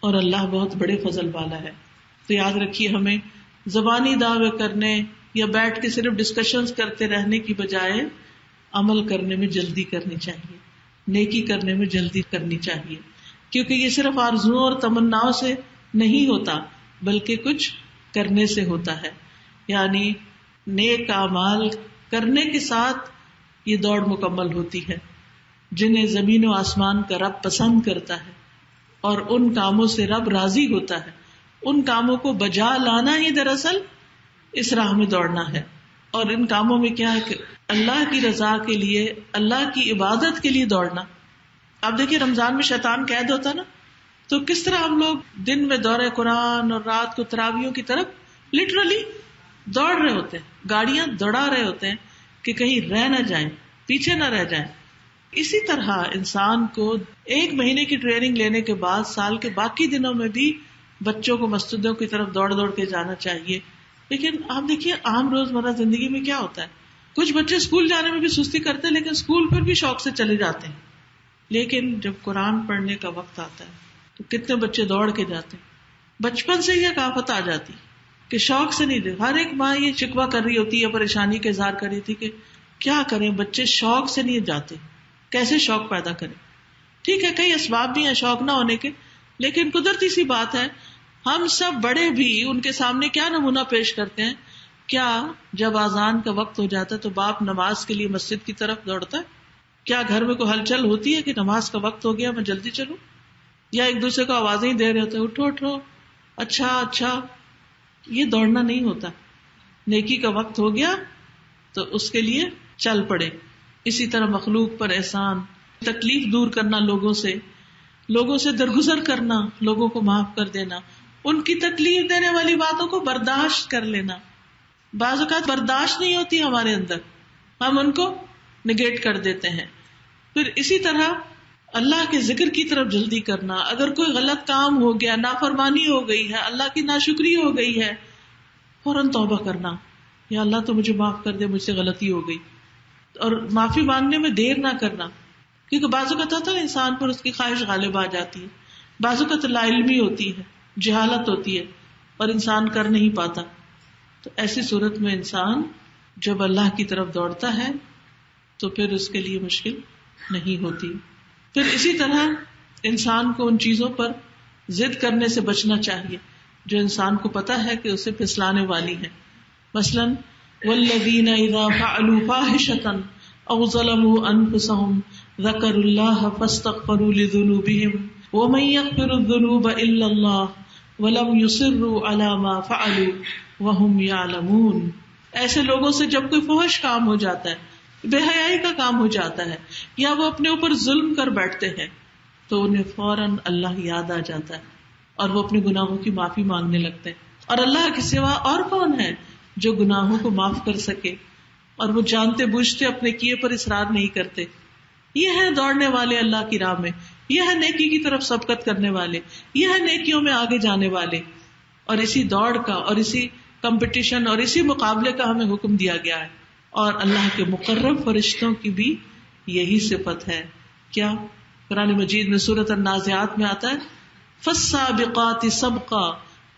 اور اللہ بہت بڑے فضل والا ہے. تو یاد رکھیے ہمیں زبانی دعوے کرنے یا بیٹھ کے صرف ڈسکشنز کرتے رہنے کی بجائے عمل کرنے میں جلدی کرنی چاہیے, نیکی کرنے میں جلدی کرنی چاہیے, کیونکہ یہ صرف آرزوؤں اور تمناؤں سے نہیں ہوتا بلکہ کچھ کرنے سے ہوتا ہے. یعنی نیک اعمال کرنے کے ساتھ یہ دوڑ مکمل ہوتی ہے. جنہیں زمین و آسمان کا رب پسند کرتا ہے اور ان کاموں سے رب راضی ہوتا ہے, ان کاموں کو بجا لانا ہی دراصل اس راہ میں دوڑنا ہے. اور ان کاموں میں کیا ہے کہ اللہ کی رضا کے لیے, اللہ کی عبادت کے لیے دوڑنا. آپ دیکھیے رمضان میں شیطان قید ہوتا نا, تو کس طرح ہم لوگ دن میں دورہ قرآن اور رات کو تراویحوں کی طرف لٹرلی دوڑ رہے ہوتے ہیں, گاڑیاں دوڑا رہے ہوتے ہیں کہ کہیں رہ نہ جائیں, پیچھے نہ رہ جائیں. اسی طرح انسان کو ایک مہینے کی ٹریننگ لینے کے بعد سال کے باقی دنوں میں بھی بچوں کو مسجدوں کی طرف دوڑ دوڑ کے جانا چاہیے. لیکن آپ دیکھیے عام روزمرہ زندگی میں کیا ہوتا ہے, کچھ بچے اسکول جانے میں بھی سستی کرتے ہیں لیکن اسکول پر بھی شوق سے چلے جاتے ہیں. لیکن جب قرآن پڑھنے کا وقت آتا ہے تو کتنے بچے دوڑ کے جاتے ہیں. بچپن سے یہ کہاوت آ جاتی کہ شوق سے نہیں دے. ہر ایک ماں یہ شکوہ کر رہی ہوتی ہے, پریشانی کا اظہار کر رہی تھی کہ کیا کریں, بچے شوق سے نہیں جاتے, کیسے شوق پیدا کریں. ٹھیک ہے کئی اسباب بھی ہیں شوق نہ ہونے کے, لیکن قدرتی سی بات ہے ہم سب بڑے بھی ان کے سامنے کیا نمونہ پیش کرتے ہیں. کیا جب اذان کا وقت ہو جاتا ہے تو باپ نماز کے لیے مسجد کی طرف دوڑتا ہے؟ کیا گھر میں کوئی ہلچل ہوتی ہے کہ نماز کا وقت ہو گیا میں جلدی چلوں؟ یا ایک دوسرے کو آوازیں ہی دے رہے ہوتے ہیں اٹھو اٹھو, اچھا اچھا. یہ دوڑنا نہیں ہوتا. نیکی کا وقت ہو گیا تو اس کے لیے چل پڑے. اسی طرح مخلوق پر احسان, تکلیف دور کرنا, لوگوں سے درگزر کرنا, لوگوں کو معاف کر دینا, ان کی تکلیف دینے والی باتوں کو برداشت کر لینا. بعض اوقات برداشت نہیں ہوتی ہمارے اندر, ہم ان کو نگیٹ کر دیتے ہیں. پھر اسی طرح اللہ کے ذکر کی طرف جلدی کرنا. اگر کوئی غلط کام ہو گیا, نافرمانی ہو گئی ہے, اللہ کی ناشکری ہو گئی ہے, فوراً توبہ کرنا, یا اللہ تو مجھے معاف کر دے, مجھ سے غلطی ہو گئی. اور معافی مانگنے میں دیر نہ کرنا, کیونکہ بعض اوقات ہوتا ہے انسان پر اس کی خواہش غالب آ جاتی ہے, بعض اوقات لا علمی ہوتی ہے, جہالت ہوتی ہے اور انسان کر نہیں پاتا. تو ایسی صورت میں انسان جب اللہ کی طرف دوڑتا ہے تو پھر اس کے لیے مشکل نہیں ہوتی. پھر اسی طرح انسان کو ان چیزوں پر ضد کرنے سے بچنا چاہیے جو انسان کو پتا ہے کہ اسے پھسلانے والی ہے. مثلاً والذین اذا فعلوا فاحشة او ظلموا انفسهم ذکروا اللہ فاستغفروا لذنوبهم ومن يغفر الذنوب الا اللہ ولم يصروا على ما فعلوا وهم يعلمون. ایسے لوگوں سے جب کوئی فحش کام ہو جاتا ہے, بے حیائی کا کام ہو جاتا ہے, یا وہ اپنے اوپر ظلم کر بیٹھتے ہیں تو انہیں فوراً اللہ یاد آ جاتا ہے اور وہ اپنے گناہوں کی معافی مانگنے لگتے ہیں. اور اللہ کے سوا اور کون ہے جو گناہوں کو معاف کر سکے, اور وہ جانتے بوجھتے اپنے کیے پر اصرار نہیں کرتے. یہ ہے دوڑنے والے اللہ کی راہ میں، یہ ہے نیکی کی طرف سبقت کرنے والے، یہ ہے نیکیوں میں آگے جانے والے. اور اسی دوڑ کا اور اسی کمپٹیشن اور اسی مقابلے کا ہمیں حکم دیا گیا ہے. اور اللہ کے مقرب فرشتوں کی بھی یہی صفت ہے. کیا؟ قرآن مجید میں سورۃ النازعات میں آتا ہے فالسابقات سبقا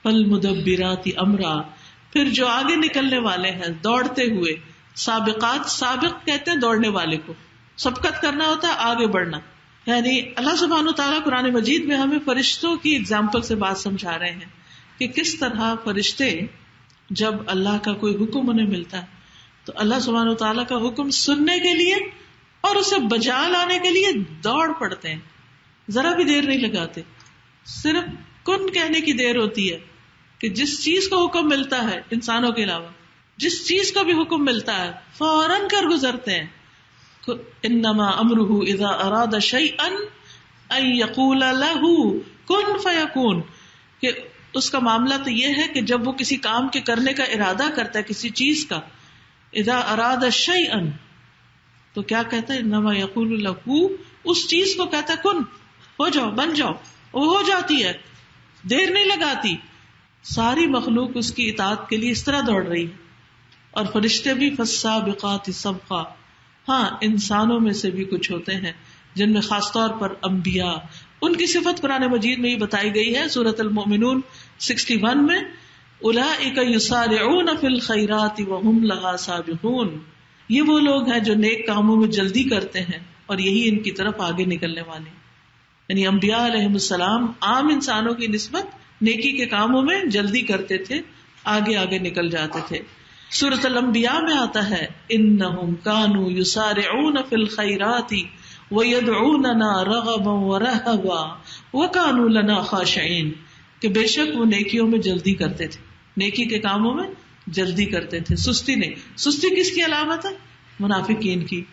فالمدبرات امرا. پھر جو آگے نکلنے والے ہیں دوڑتے ہوئے، سابقات، سابق کہتے ہیں دوڑنے والے کو، سبقت کرنا ہوتا ہے آگے بڑھنا. یعنی اللہ سبحانہ وتعالیٰ قرآن مجید میں ہمیں فرشتوں کی اگزامپل سے بات سمجھا رہے ہیں کہ کس طرح فرشتے جب اللہ کا کوئی حکم انہیں ملتا ہے تو اللہ سبحانہ وتعالیٰ کا حکم سننے کے لیے اور اسے بجا لانے کے لیے دوڑ پڑتے ہیں، ذرا بھی دیر نہیں لگاتے. صرف کن کہنے کی دیر ہوتی ہے کہ جس چیز کو حکم ملتا ہے، انسانوں کے علاوہ جس چیز کو بھی حکم ملتا ہے فوراً کر گزرتے ہیں. انما امرہ اذا اراد شیئا ان یقول لہ کن فیکون، کہ اس کا معاملہ تو یہ ہے کہ جب وہ کسی کام کے کرنے کا ارادہ کرتا ہے، کسی چیز کا، اذا اراد شیئا تو کیا کہتا ہے، انما یقول لہ، اس چیز کو کہتا ہے کن، ہو جاؤ، بن جاؤ، وہ ہو جاتی ہے، دیر نہیں لگاتی. ساری مخلوق اس کی اطاعت کے لیے اس طرح دوڑ رہی ہے. اور فرشتے بھی فالسابقات سبقا. ہاں، انسانوں میں سے بھی کچھ ہوتے ہیں جن میں خاص طور پر انبیاء، ان کی صفت قرآن مجید میں ہی بتائی گئی ہے سورۃ المؤمنون 61 میں، اولئک یسارعون فی الخیرات وہم لہا سابقون. یہ وہ لوگ ہیں جو نیک کاموں میں جلدی کرتے ہیں اور یہی ان کی طرف آگے نکلنے والے ہیں. یعنی انبیاء علیہم السلام عام انسانوں کی نسبت نیکی کے کاموں میں جلدی کرتے تھے، آگے آگے نکل جاتے تھے. سورۃ الانبیاء میں آتا ہے انہم کانوا یسارعون فی الخیرات ویدعوننا رغبا ورہبا وکانوا لنا خاشعین، کہ بے شک وہ نیکیوں میں جلدی کرتے تھے، نیکی کے کاموں میں جلدی کرتے تھے، سستی نہیں. سستی کس کی علامت ہے؟ منافقین کی.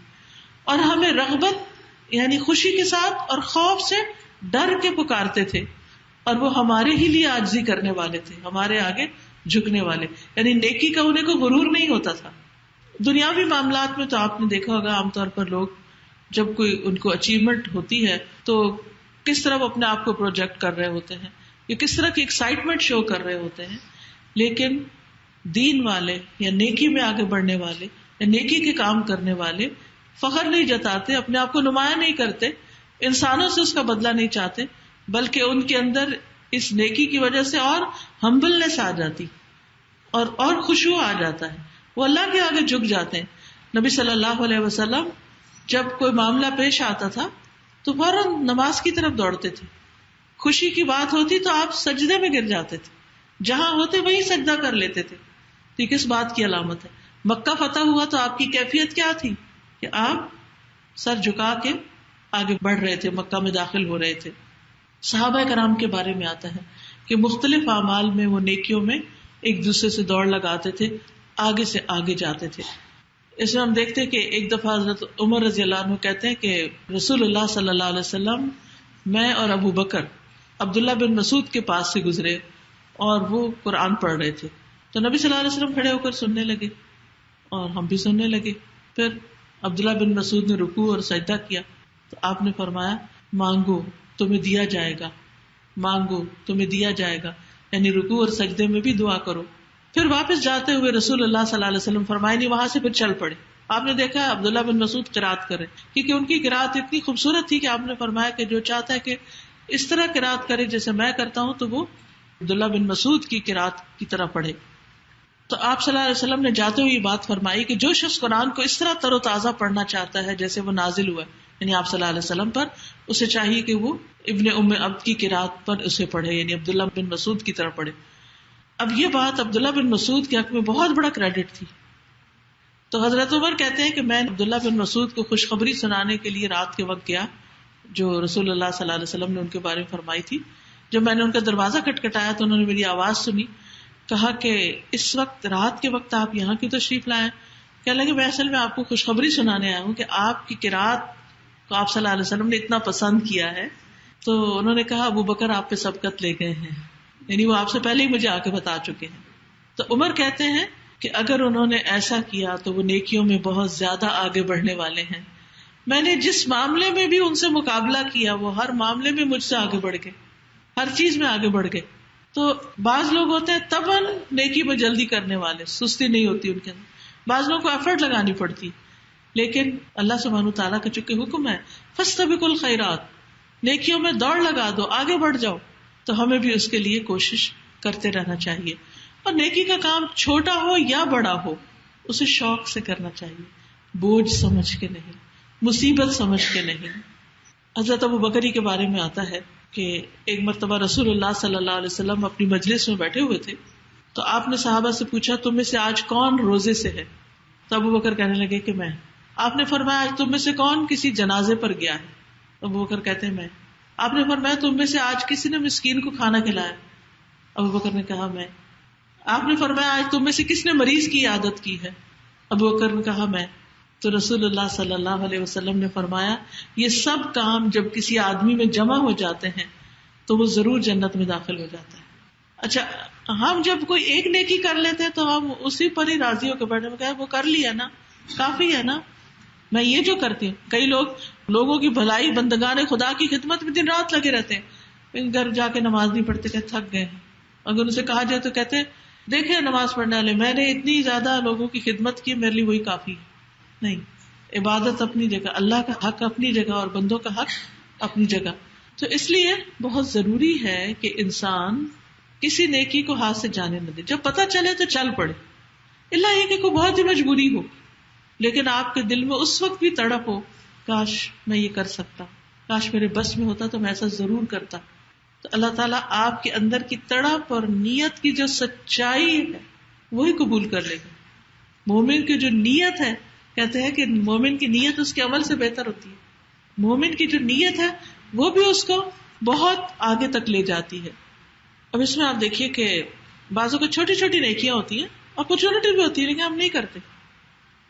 اور ہمیں رغبت یعنی خوشی کے ساتھ اور خوف سے ڈر کے پکارتے تھے، اور وہ ہمارے ہی لیے عاجزی کرنے والے تھے، ہمارے آگے جھکنے والے. یعنی نیکی کا انہیں کوئی غرور نہیں ہوتا تھا. دنیاوی معاملات میں تو آپ نے دیکھا ہوگا عام طور پر لوگ جب کوئی ان کو اچیومنٹ ہوتی ہے تو کس طرح وہ اپنے آپ کو پروجیکٹ کر رہے ہوتے ہیں یا کس طرح کی ایکسائٹمنٹ شو کر رہے ہوتے ہیں. لیکن دین والے یا نیکی میں آگے بڑھنے والے یا نیکی کے کام کرنے والے فخر نہیں جتاتے، اپنے آپ کو نمایاں نہیں کرتے، انسانوں سے اس کا بدلہ نہیں چاہتے، بلکہ ان کے اندر اس نیکی کی وجہ سے اور ہمبلنس آ جاتی اور خشوع آ جاتا ہے. وہ اللہ کے آگے جھک جاتے ہیں. نبی صلی اللہ علیہ وسلم جب کوئی معاملہ پیش آتا تھا تو فوراً نماز کی طرف دوڑتے تھے. خوشی کی بات ہوتی تو آپ سجدے میں گر جاتے تھے، جہاں ہوتے وہیں سجدہ کر لیتے تھے. تو کس بات کی علامت ہے؟ مکہ فتح ہوا تو آپ کی کیفیت کیا تھی کہ آپ سر جھکا کے آگے بڑھ رہے تھے، مکہ میں داخل ہو رہے تھے. صحابہ کرام کے بارے میں آتا ہے کہ مختلف اعمال میں وہ نیکیوں میں ایک دوسرے سے دوڑ لگاتے تھے، آگے سے آگے جاتے تھے. اس میں ہم دیکھتے ہیں کہ ایک دفعہ حضرت عمر رضی اللہ عنہ کہتے ہیں کہ رسول اللہ صلی اللہ علیہ وسلم، میں اور ابو بکر عبداللہ بن مسعود کے پاس سے گزرے اور وہ قرآن پڑھ رہے تھے. تو نبی صلی اللہ علیہ وسلم کھڑے ہو کر سننے لگے اور ہم بھی سننے لگے. پھر عبداللہ بن مسعود نے رکوع اور سجدہ کیا تو آپ نے فرمایا مانگو تمہیں دیا جائے گا، مانگو تمہیں دیا جائے گا، یعنی رکوع اور سجدے میں بھی دعا کرو. پھر واپس جاتے ہوئے رسول اللہ صلی اللہ علیہ وسلم فرمائے نہیں، وہاں سے پھر چل پڑے. آپ نے دیکھا عبداللہ بن مسعود قرات کرے کیونکہ ان کی قرات اتنی خوبصورت تھی کہ آپ نے فرمایا کہ جو چاہتا ہے کہ اس طرح قرات کرے جیسے میں کرتا ہوں تو وہ عبداللہ بن مسعود کی قرات کی طرح پڑھے. تو آپ صلی اللہ علیہ وسلم نے جاتے ہوئے یہ بات فرمائی کہ جو شخص قرآن کو اس طرح تر و تازہ پڑھنا چاہتا ہے جیسے وہ نازل ہوا یعنی آپ صلی اللہ علیہ وسلم پر، اسے چاہیے کہ وہ ابن ام عبد کی قرات پر اسے پڑھے، یعنی عبداللہ بن مسعود کی طرح پڑھے. اب یہ بات عبداللہ بن مسعود کے حق میں بہت بڑا کریڈٹ تھی. تو حضرت عمر کہتے ہیں کہ میں عبداللہ بن مسعود کو خوشخبری سنانے کے لیے رات کے وقت گیا جو رسول اللہ صلی اللہ علیہ وسلم نے ان کے بارے میں فرمائی تھی. جب میں نے ان کا دروازہ کھٹکھٹایا تو انہوں نے میری آواز سنی، کہا کہ اس وقت رات کے وقت آپ یہاں کیوں تشریف لائے؟ کہنے لگے میں اصل میں آپ کو خوشخبری سنانے آیا ہوں کہ آپ کی قرات کو آپ صلی اللہ علیہ وسلم نے اتنا پسند کیا ہے. تو انہوں نے کہا ابو بکر آپ پہ سبقت لے گئے ہیں، یعنی وہ آپ سے پہلے ہی مجھے آ کے بتا چکے ہیں. تو عمر کہتے ہیں کہ اگر انہوں نے ایسا کیا تو وہ نیکیوں میں بہت زیادہ آگے بڑھنے والے ہیں. میں نے جس معاملے میں بھی ان سے مقابلہ کیا وہ ہر معاملے میں مجھ سے آگے بڑھ گئے، ہر چیز میں آگے بڑھ گئے. تو بعض لوگ ہوتے ہیں طبعاً نیکی میں جلدی کرنے والے، سستی نہیں ہوتی ان کے اندر، بعض لوگوں کو ایفرٹ لگانی پڑتی، لیکن اللہ سبحانہ وتعالیٰ کا چونکہ حکم ہے فاستبقوا الخیرات، نیکیوں میں دوڑ لگا دو، آگے بڑھ جاؤ. تو ہمیں بھی اس کے لیے کوشش کرتے رہنا چاہیے. اور نیکی کا کام چھوٹا ہو یا بڑا ہو اسے شوق سے کرنا چاہیے، بوجھ سمجھ کے نہیں، مصیبت سمجھ کے نہیں. حضرت ابو بکر کے بارے میں آتا ہے کہ ایک مرتبہ رسول اللہ صلی اللہ علیہ وسلم اپنی مجلس میں بیٹھے ہوئے تھے، تو آپ نے صحابہ سے پوچھا تم میں سے آج کون روزے سے ہے؟ تو ابو بکر کہنے لگے کہ میں. آپ نے فرمایا آج تم میں سے کون کسی جنازے پر گیا ہے؟ ابو بکر کہتے ہیں میں. آپ نے فرمایا تم میں سے آج کسی نے مسکین کو کھانا کھلایا؟ ابو بکر نے کہا میں. آپ نے فرمایا آج تم میں سے کس نے مریض کی عادت کی ہے؟ ابو بکر نے کہا میں. تو رسول اللہ صلی اللہ علیہ وسلم نے فرمایا یہ سب کام جب کسی آدمی میں جمع ہو جاتے ہیں تو وہ ضرور جنت میں داخل ہو جاتا ہے. اچھا، ہم جب کوئی ایک نیکی کر لیتے ہیں تو ہم اسی پر ہی راضی ہو کے بیٹھے میں کہا وہ کر لیا نا، کافی ہے نا، میں یہ جو کرتی ہوں. کئی لوگوں کی بھلائی، بندگان خدا کی خدمت میں دن رات لگے رہتے ہیں، گھر جا کے نماز نہیں پڑھتے کہ تھک گئے ہیں. اگر ان سے کہا جائے تو کہتے دیکھیں نماز پڑھنے والے میں نے اتنی زیادہ لوگوں کی خدمت کی، میرے لیے وہی کافی. نہیں، عبادت اپنی جگہ، اللہ کا حق اپنی جگہ اور بندوں کا حق اپنی جگہ. تو اس لیے بہت ضروری ہے کہ انسان کسی نیکی کو ہاتھ سے جانے نہ دے. جب پتہ چلے تو چل پڑے، اللہ یہ کہ کوئی بہت ہی مجبوری ہو، لیکن آپ کے دل میں اس وقت بھی تڑپ ہو کاش میں یہ کر سکتا، کاش میرے بس میں ہوتا تو میں ایسا ضرور کرتا. تو اللہ تعالیٰ آپ کے اندر کی تڑپ اور نیت کی جو سچائی ہے وہی قبول کر لے گا. مومن کی جو نیت ہے، کہتے ہیں کہ مومن کی نیت اس کے عمل سے بہتر ہوتی ہے. مومن کی جو نیت ہے وہ بھی اس کو بہت آگے تک لے جاتی ہے. اب اس میں آپ دیکھیے کہ بعضوں کو چھوٹی چھوٹی نیکیاں ہوتی ہیں، اپرچونٹی بھی ہوتی ہے لیکن ہم نہیں کرتے.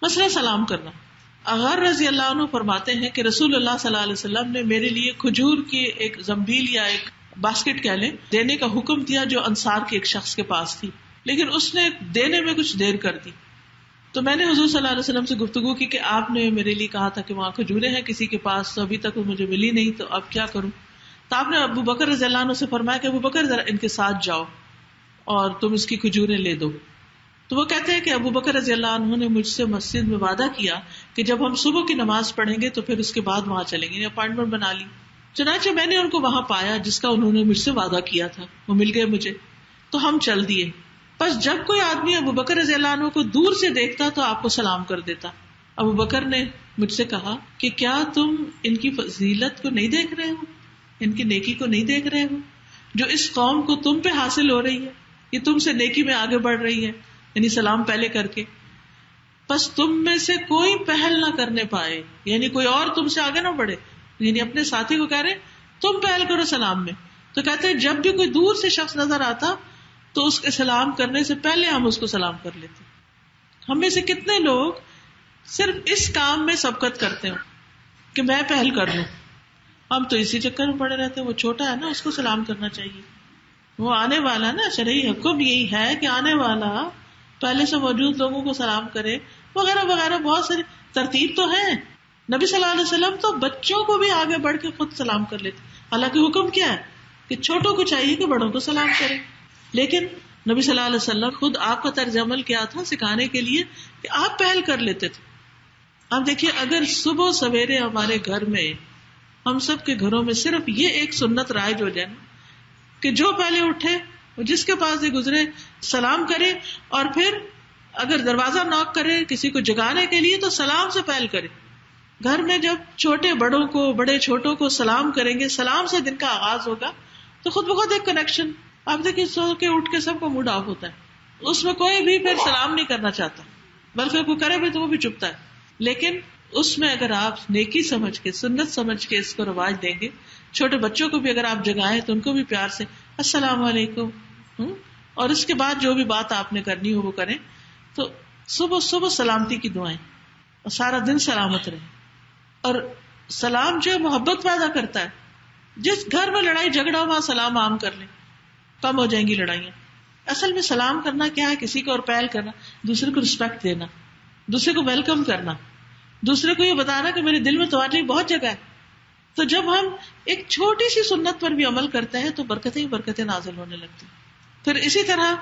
مثلا سلام کرنا. اغار رضی اللہ عنہ فرماتے ہیں کہ رسول اللہ صلی اللہ علیہ وسلم نے میرے لیے کھجور کی ایک زنبیل یا ایک باسکٹ کہہ لیں دینے کا حکم دیا جو انصار کے ایک شخص کے پاس تھی، لیکن اس نے دینے میں کچھ دیر کر دی. تو میں نے حضور صلی اللہ علیہ وسلم سے گفتگو کی کہ آپ نے میرے لیے کہا تھا کہ وہاں کھجوریں ہیں کسی کے پاس، تو ابھی تک وہ مجھے ملی نہیں، تو اب کیا کروں؟ تو آپ نے ابو بکر رضی اللہ عنہ سے فرمایا کہ ابو بکر ذرا ان کے ساتھ جاؤ اور تم اس کی کھجوریں لے دو. تو وہ کہتے ہیں کہ ابو بکر رضی اللہ عنہ نے مجھ سے مسجد میں وعدہ کیا کہ جب ہم صبح کی نماز پڑھیں گے تو پھر اس کے بعد وہاں چلیں گے، اپائنٹمنٹ بنا لی. چنانچہ میں نے ان کو وہاں پایا جس کا انہوں نے مجھ سے وعدہ کیا تھا، وہ مل گئے مجھے، تو ہم چل دیے. بس جب کوئی آدمی ابو بکر رضی اللہ عنہ کو دور سے دیکھتا تو آپ کو سلام کر دیتا. ابو بکر نے مجھ سے کہا کہ کیا تم ان کی فضیلت کو نہیں دیکھ رہے ہو، ان کی نیکی کو نہیں دیکھ رہے ہو جو اس قوم کو تم پہ حاصل ہو رہی ہے، یہ تم سے نیکی میں آگے بڑھ رہی ہے، یعنی سلام پہلے کر کے. بس تم میں سے کوئی پہل نہ کرنے پائے، یعنی کوئی اور تم سے آگے نہ بڑھے، یعنی اپنے ساتھی کو کہہ رہے تم پہل کرو سلام میں. تو کہتے ہیں جب بھی کوئی دور سے شخص نظر آتا تو اس کے سلام کرنے سے پہلے ہم اس کو سلام کر لیتے. ہم میں سے کتنے لوگ صرف اس کام میں سبقت کرتے ہوں کہ میں پہل کر لوں. ہم تو اسی چکر میں پڑے رہتے ہیں، وہ چھوٹا ہے نا اس کو سلام کرنا چاہیے، وہ آنے والا نا، شرعی حکم یہی ہے کہ آنے والا پہلے سے موجود لوگوں کو سلام کرے وغیرہ وغیرہ. بہت ساری ترتیب تو ہے. نبی صلی اللہ علیہ وسلم تو بچوں کو بھی آگے بڑھ کے خود سلام کر لیتے. حالانکہ حکم کیا ہے کہ چھوٹوں کو چاہیے کہ بڑوں کو سلام کرے، لیکن نبی صلی اللہ علیہ وسلم خود آپ کا طرز عمل کیا تھا سکھانے کے لیے کہ آپ پہل کر لیتے تھے. آپ دیکھیے اگر صبح سویرے ہمارے گھر میں، ہم سب کے گھروں میں صرف یہ ایک سنت رائج ہو جائے نا کہ جو پہلے اٹھے جس کے پاس سے گزرے سلام کرے، اور پھر اگر دروازہ ناک کرے کسی کو جگانے کے لیے تو سلام سے پہل کرے. گھر میں جب چھوٹے بڑوں کو، بڑے چھوٹوں کو سلام کریں گے، سلام سے دن کا آغاز ہوگا، تو خود بخود ایک کنیکشن. آپ دیکھیں سو کے اٹھ کے سب کا موڈ آف ہوتا ہے، اس میں کوئی بھی پھر سلام نہیں کرنا چاہتا، بلکہ کوئی کرے بھی تو وہ بھی چپتا ہے. لیکن اس میں اگر آپ نیکی سمجھ کے، سنت سمجھ کے اس کو رواج دیں گے، چھوٹے بچوں کو بھی اگر آپ جگائیں تو ان کو بھی پیار سے السلام علیکم، اور اس کے بعد جو بھی بات آپ نے کرنی ہو وہ کریں. تو صبح صبح سلامتی کی دعائیں، اور سارا دن سلامت رہے. اور سلام جو ہے محبت پیدا کرتا ہے. جس گھر میں لڑائی جھگڑا ہو وہاں سلام عام کر لیں، کم ہو جائیں گی لڑائیاں. اصل میں سلام کرنا کیا ہے؟ کسی کو اور پہل کرنا، دوسرے کو رسپیکٹ دینا، دوسرے کو ویلکم کرنا. دوسرے کو یہ بتانا کہ میرے دل میں تمہارے لیے بہت جگہ ہے. تو جب ہم ایک چھوٹی سی سنت پر بھی عمل کرتے ہیں تو برکتیں ہی برکتیں نازل ہونے لگتی. پھر اسی طرح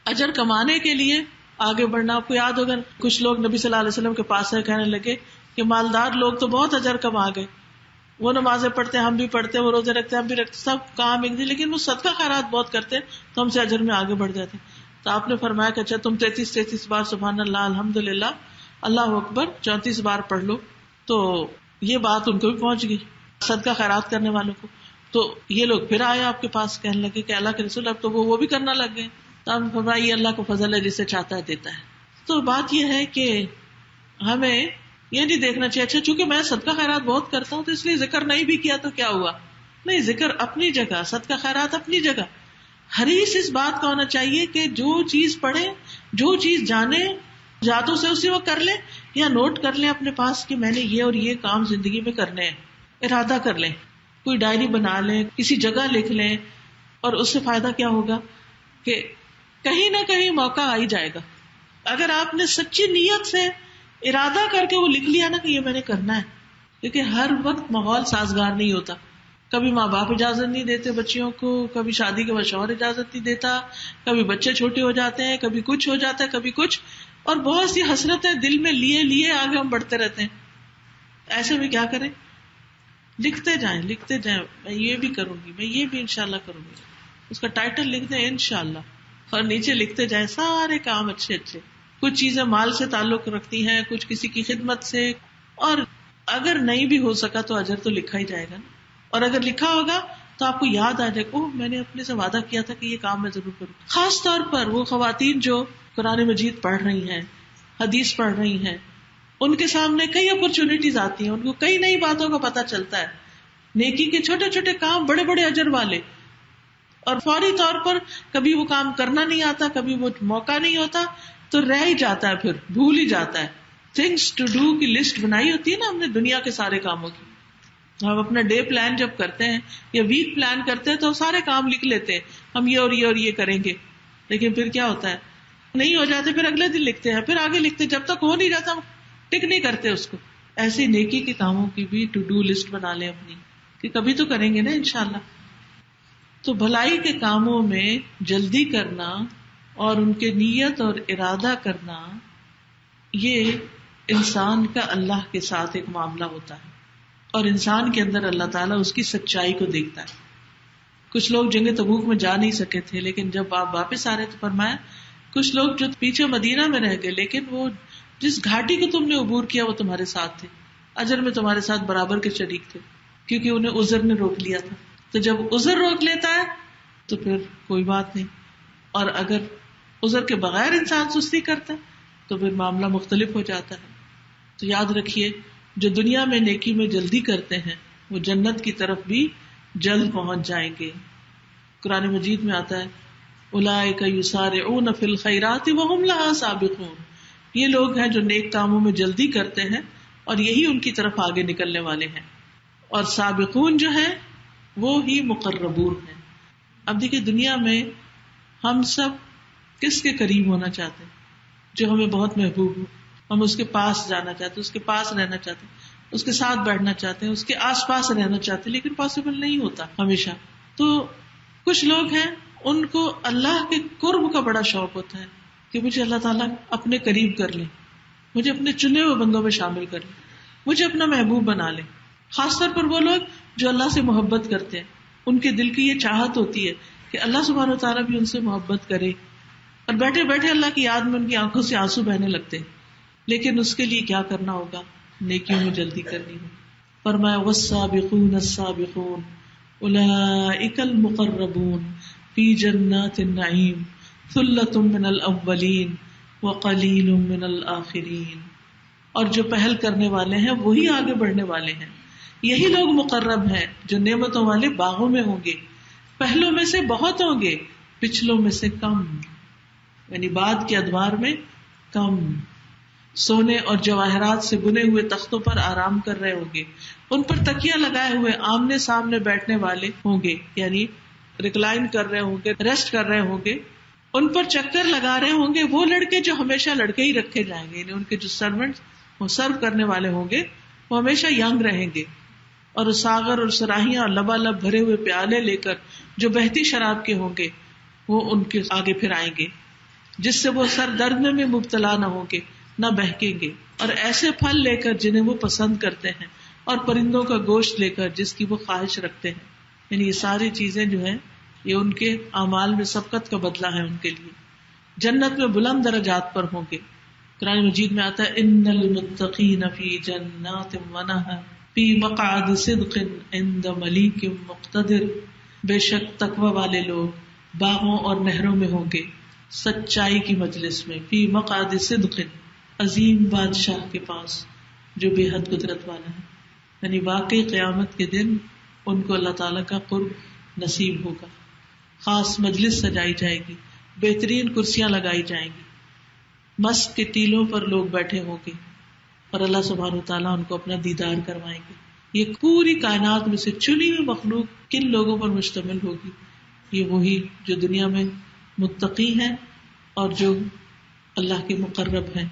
اجر کمانے کے لیے آگے بڑھنا. آپ کو یاد ہوگا کچھ لوگ نبی صلی اللہ علیہ وسلم کے پاس ہے, کہنے لگے کہ مالدار لوگ تو بہت اجر کما گئے, وہ نمازیں پڑھتے ہم بھی پڑھتے, وہ روزے رکھتے ہم بھی رکھتے, سب کام ایک دن, لیکن وہ صدقہ خیرات بہت کرتے تو ہم سے اجر میں آگے بڑھ جاتے. تو آپ نے فرمایا کہ اچھا تم 33 بار سبحان اللہ الحمدللہ اللہ اکبر 34 بار پڑھ لو. تو یہ بات ان کو بھی پہنچ گئی, صدقہ خیرات کرنے والوں کو. تو یہ لوگ پھر آئے آپ کے پاس, کہنے لگے کہ اللہ کے رسول اب تو وہ بھی کرنا لگ گئے. تو آپ نے فرمایا یہ اللہ کو فضل ہے, جسے چاہتا ہے دیتا ہے. تو بات یہ ہے کہ ہمیں یہ نہیں دیکھنا چاہیے اچھا چونکہ میں صدقہ خیرات بہت کرتا ہوں تو اس لیے ذکر نہیں بھی کیا تو کیا ہوا. نہیں, ذکر اپنی جگہ, صدقہ خیرات اپنی جگہ. حریص اس بات کا ہونا چاہیے کہ جو چیز پڑھے, جو چیز جانے, یادوں سے اسی وقت کر لیں یا نوٹ کر لیں اپنے پاس کہ میں نے یہ اور یہ کام زندگی میں کرنے ہیں, ارادہ کر لیں, کوئی ڈائری بنا لیں, کسی جگہ لکھ لیں. اور اس سے فائدہ کیا ہوگا کہ کہیں نہ کہیں موقع آ ہی جائے گا. اگر آپ نے سچی نیت سے ارادہ کر کے وہ لکھ لیا نا کہ یہ میں نے کرنا ہے, کیونکہ ہر وقت ماحول سازگار نہیں ہوتا. کبھی ماں باپ اجازت نہیں دیتے بچیوں کو, کبھی شادی کے بعد شوہر اجازت نہیں دیتا, کبھی بچے چھوٹے ہو جاتے ہیں, کبھی کچھ ہو جاتا ہے, کبھی کچھ, اور بہت سی حسرتیں دل میں لیے آگے ہم بڑھتے رہتے ہیں. ایسے میں کیا کریں, لکھتے جائیں, میں یہ بھی کروں گی, میں یہ بھی انشاءاللہ کروں گی. اس کا ٹائٹل لکھ دیں انشاءاللہ, اور نیچے لکھتے جائیں سارے کام اچھے. کچھ چیزیں مال سے تعلق رکھتی ہیں, کچھ کسی کی خدمت سے, اور اگر نہیں بھی ہو سکا تو اجر تو لکھا ہی جائے گا نا. اور اگر لکھا ہوگا تو آپ کو یاد آ جائے گا, میں نے اپنے سے وعدہ کیا تھا کہ یہ کام میں ضرور کروں. خاص طور پر وہ خواتین جو قرآن مجید پڑھ رہی ہیں, حدیث پڑھ رہی ہیں, ان کے سامنے کئی اپرچونٹیز آتی ہیں, ان کو کئی نئی باتوں کا پتہ چلتا ہے, نیکی کے چھوٹے چھوٹے کام بڑے بڑے اجر والے, اور فوری طور پر کبھی وہ کام کرنا نہیں آتا, کبھی وہ موقع نہیں ہوتا تو رہ ہی جاتا ہے, پھر بھول ہی جاتا ہے. تھنگس ٹو ڈو کی لسٹ بنائی ہوتی ہے نا ہم نے دنیا کے سارے کاموں کی. ہم اپنا ڈے پلان جب کرتے ہیں یا ویک پلان کرتے ہیں تو سارے کام لکھ لیتے ہیں, ہم یہ اور یہ اور یہ کریں گے, لیکن پھر کیا ہوتا ہے, نہیں ہو جاتے, پھر اگلے دن لکھتے ہیں, پھر آگے لکھتے ہیں, جب تک ہو نہیں جاتا ہم ٹک نہیں کرتے اس کو. ایسے نیکی کے کاموں کی بھی ٹو ڈو لسٹ بنا لیں اپنی, کہ کبھی تو کریں گے نا انشاءاللہ. تو بھلائی کے کاموں میں جلدی کرنا اور ان کے نیت اور ارادہ کرنا, یہ انسان کا اللہ کے ساتھ ایک معاملہ ہوتا ہے, اور انسان کے اندر اللہ تعالیٰ اس کی سچائی کو دیکھتا ہے. کچھ لوگ جنگ تبوک میں جا نہیں سکے تھے, لیکن جب آپ واپس آ رہے تو فرمایا کچھ لوگ جو پیچھے مدینہ میں رہ گئے, لیکن وہ جس گھاٹی کو تم نے عبور کیا وہ تمہارے ساتھ تھے, اجر میں تمہارے ساتھ برابر کے شریک تھے, کیونکہ انہیں عذر نے روک لیا تھا. تو جب عذر روک لیتا ہے تو پھر کوئی بات نہیں, اور اگر عذر کے بغیر انسان سستی کرتا ہے تو پھر معاملہ مختلف ہو جاتا ہے. تو یاد رکھیے جو دنیا میں نیکی میں جلدی کرتے ہیں وہ جنت کی طرف بھی جلد پہنچ جائیں گے. قرآن مجید میں آتا ہے اولئک یسارعون فی الخیرات وہم لہا سابقون, یہ لوگ ہیں جو نیک کاموں میں جلدی کرتے ہیں اور یہی ان کی طرف آگے نکلنے والے ہیں, اور سابقون جو ہیں وہ ہی مقربون ہیں. اب دیکھیے دنیا میں ہم سب کس کے قریب ہونا چاہتے ہیں, جو ہمیں بہت محبوب ہو, ہم اس کے پاس جانا چاہتے ہیں, اس کے پاس رہنا چاہتے ہیں, اس کے ساتھ بیٹھنا چاہتے ہیں, اس کے آس پاس رہنا چاہتے ہیں, لیکن پاسبل نہیں ہوتا ہمیشہ. تو کچھ لوگ ہیں ان کو اللہ کے قرب کا بڑا شوق ہوتا ہے کہ مجھے اللہ تعالیٰ اپنے قریب کر لیں, مجھے اپنے چنے ہوئے بندوں میں شامل کر لیں, مجھے اپنا محبوب بنا لیں. خاص طور پر وہ لوگ جو اللہ سے محبت کرتے ہیں, ان کے دل کی یہ چاہت ہوتی ہے کہ اللہ سبحانہ وتعالیٰ بھی ان سے محبت کرے, اور بیٹھے بیٹھے اللہ کی یاد میں ان کی آنکھوں سے آنسو بہنے لگتے ہیں. لیکن اس کے لیے کیا کرنا ہوگا, نیکیوں میں جلدی کرنی ہو. فرمایا والسابقون السابقون اولئک المقربون فی جنات النعیم ثلۃ من الاولین وقلیل من الآخرین. اور جو پہل کرنے والے ہیں وہی آگے بڑھنے والے ہیں, یہی لوگ مقرب ہیں جو نعمتوں والے باغوں میں ہوں گے, پہلوں میں سے بہت ہوں گے, پچھلوں میں سے کم, یعنی بعد کے ادوار میں کم. سونے اور جواہرات سے بنے ہوئے تختوں پر آرام کر رہے ہوں گے, ان پر تکیہ لگائے ہوئے آمنے سامنے بیٹھنے والے ہوں گے, یعنی ریکلائن کر رہے ہوں گے, ریسٹ کر رہے ہوں گے. ان پر چکر لگا رہے ہوں گے وہ لڑکے جو ہمیشہ لڑکے ہی رکھے جائیں گے, یعنی ان کے جو سرونٹس وہ سرو کرنے والے ہوں گے وہ ہمیشہ ینگ رہیں گے، اور ساغر اور سراہیاں اور لبالب بھرے ہوئے پیالے لے کر جو بہتی شراب کے ہوں گے وہ ان کے آگے پھر آئیں گے، جس سے وہ سر درد میں مبتلا نہ ہوں گے نہ بہکیں گے، اور ایسے پھل لے کر جنہیں وہ پسند کرتے ہیں، اور پرندوں کا گوشت لے کر جس کی وہ خواہش رکھتے ہیں. یعنی یہ ساری چیزیں جو ہیں یہ ان کے اعمال میں سبقت کا بدلہ ہے ان کے لیے. جنت میں بلند درجات پر ہوں گے. قرآن مجید میں آتا ہے ان المتقین فی جنات ونہر فی مقعد صدق عند ملیک مقتدر. بے شک تقوی والے لوگ باغوں اور نہروں میں ہوں گے سچائی کی مجلس میں، فی مقعد صدق عظیم بادشاہ کے پاس جو بے حد قدرت والا ہے. یعنی واقعی قیامت کے دن ان کو اللہ تعالیٰ کا قرب نصیب ہوگا. خاص مجلس سجائی جائے گی، بہترین کرسیاں لگائی جائیں گی، مسک کے ٹیلوں پر لوگ بیٹھے ہوں گے اور اللہ سبحانہ وتعالیٰ ان کو اپنا دیدار کروائیں گے. یہ پوری کائنات میں سے چنی ہوئی مخلوق کن لوگوں پر مشتمل ہوگی؟ یہ وہی جو دنیا میں متقی ہیں اور جو اللہ کے مقرب ہیں،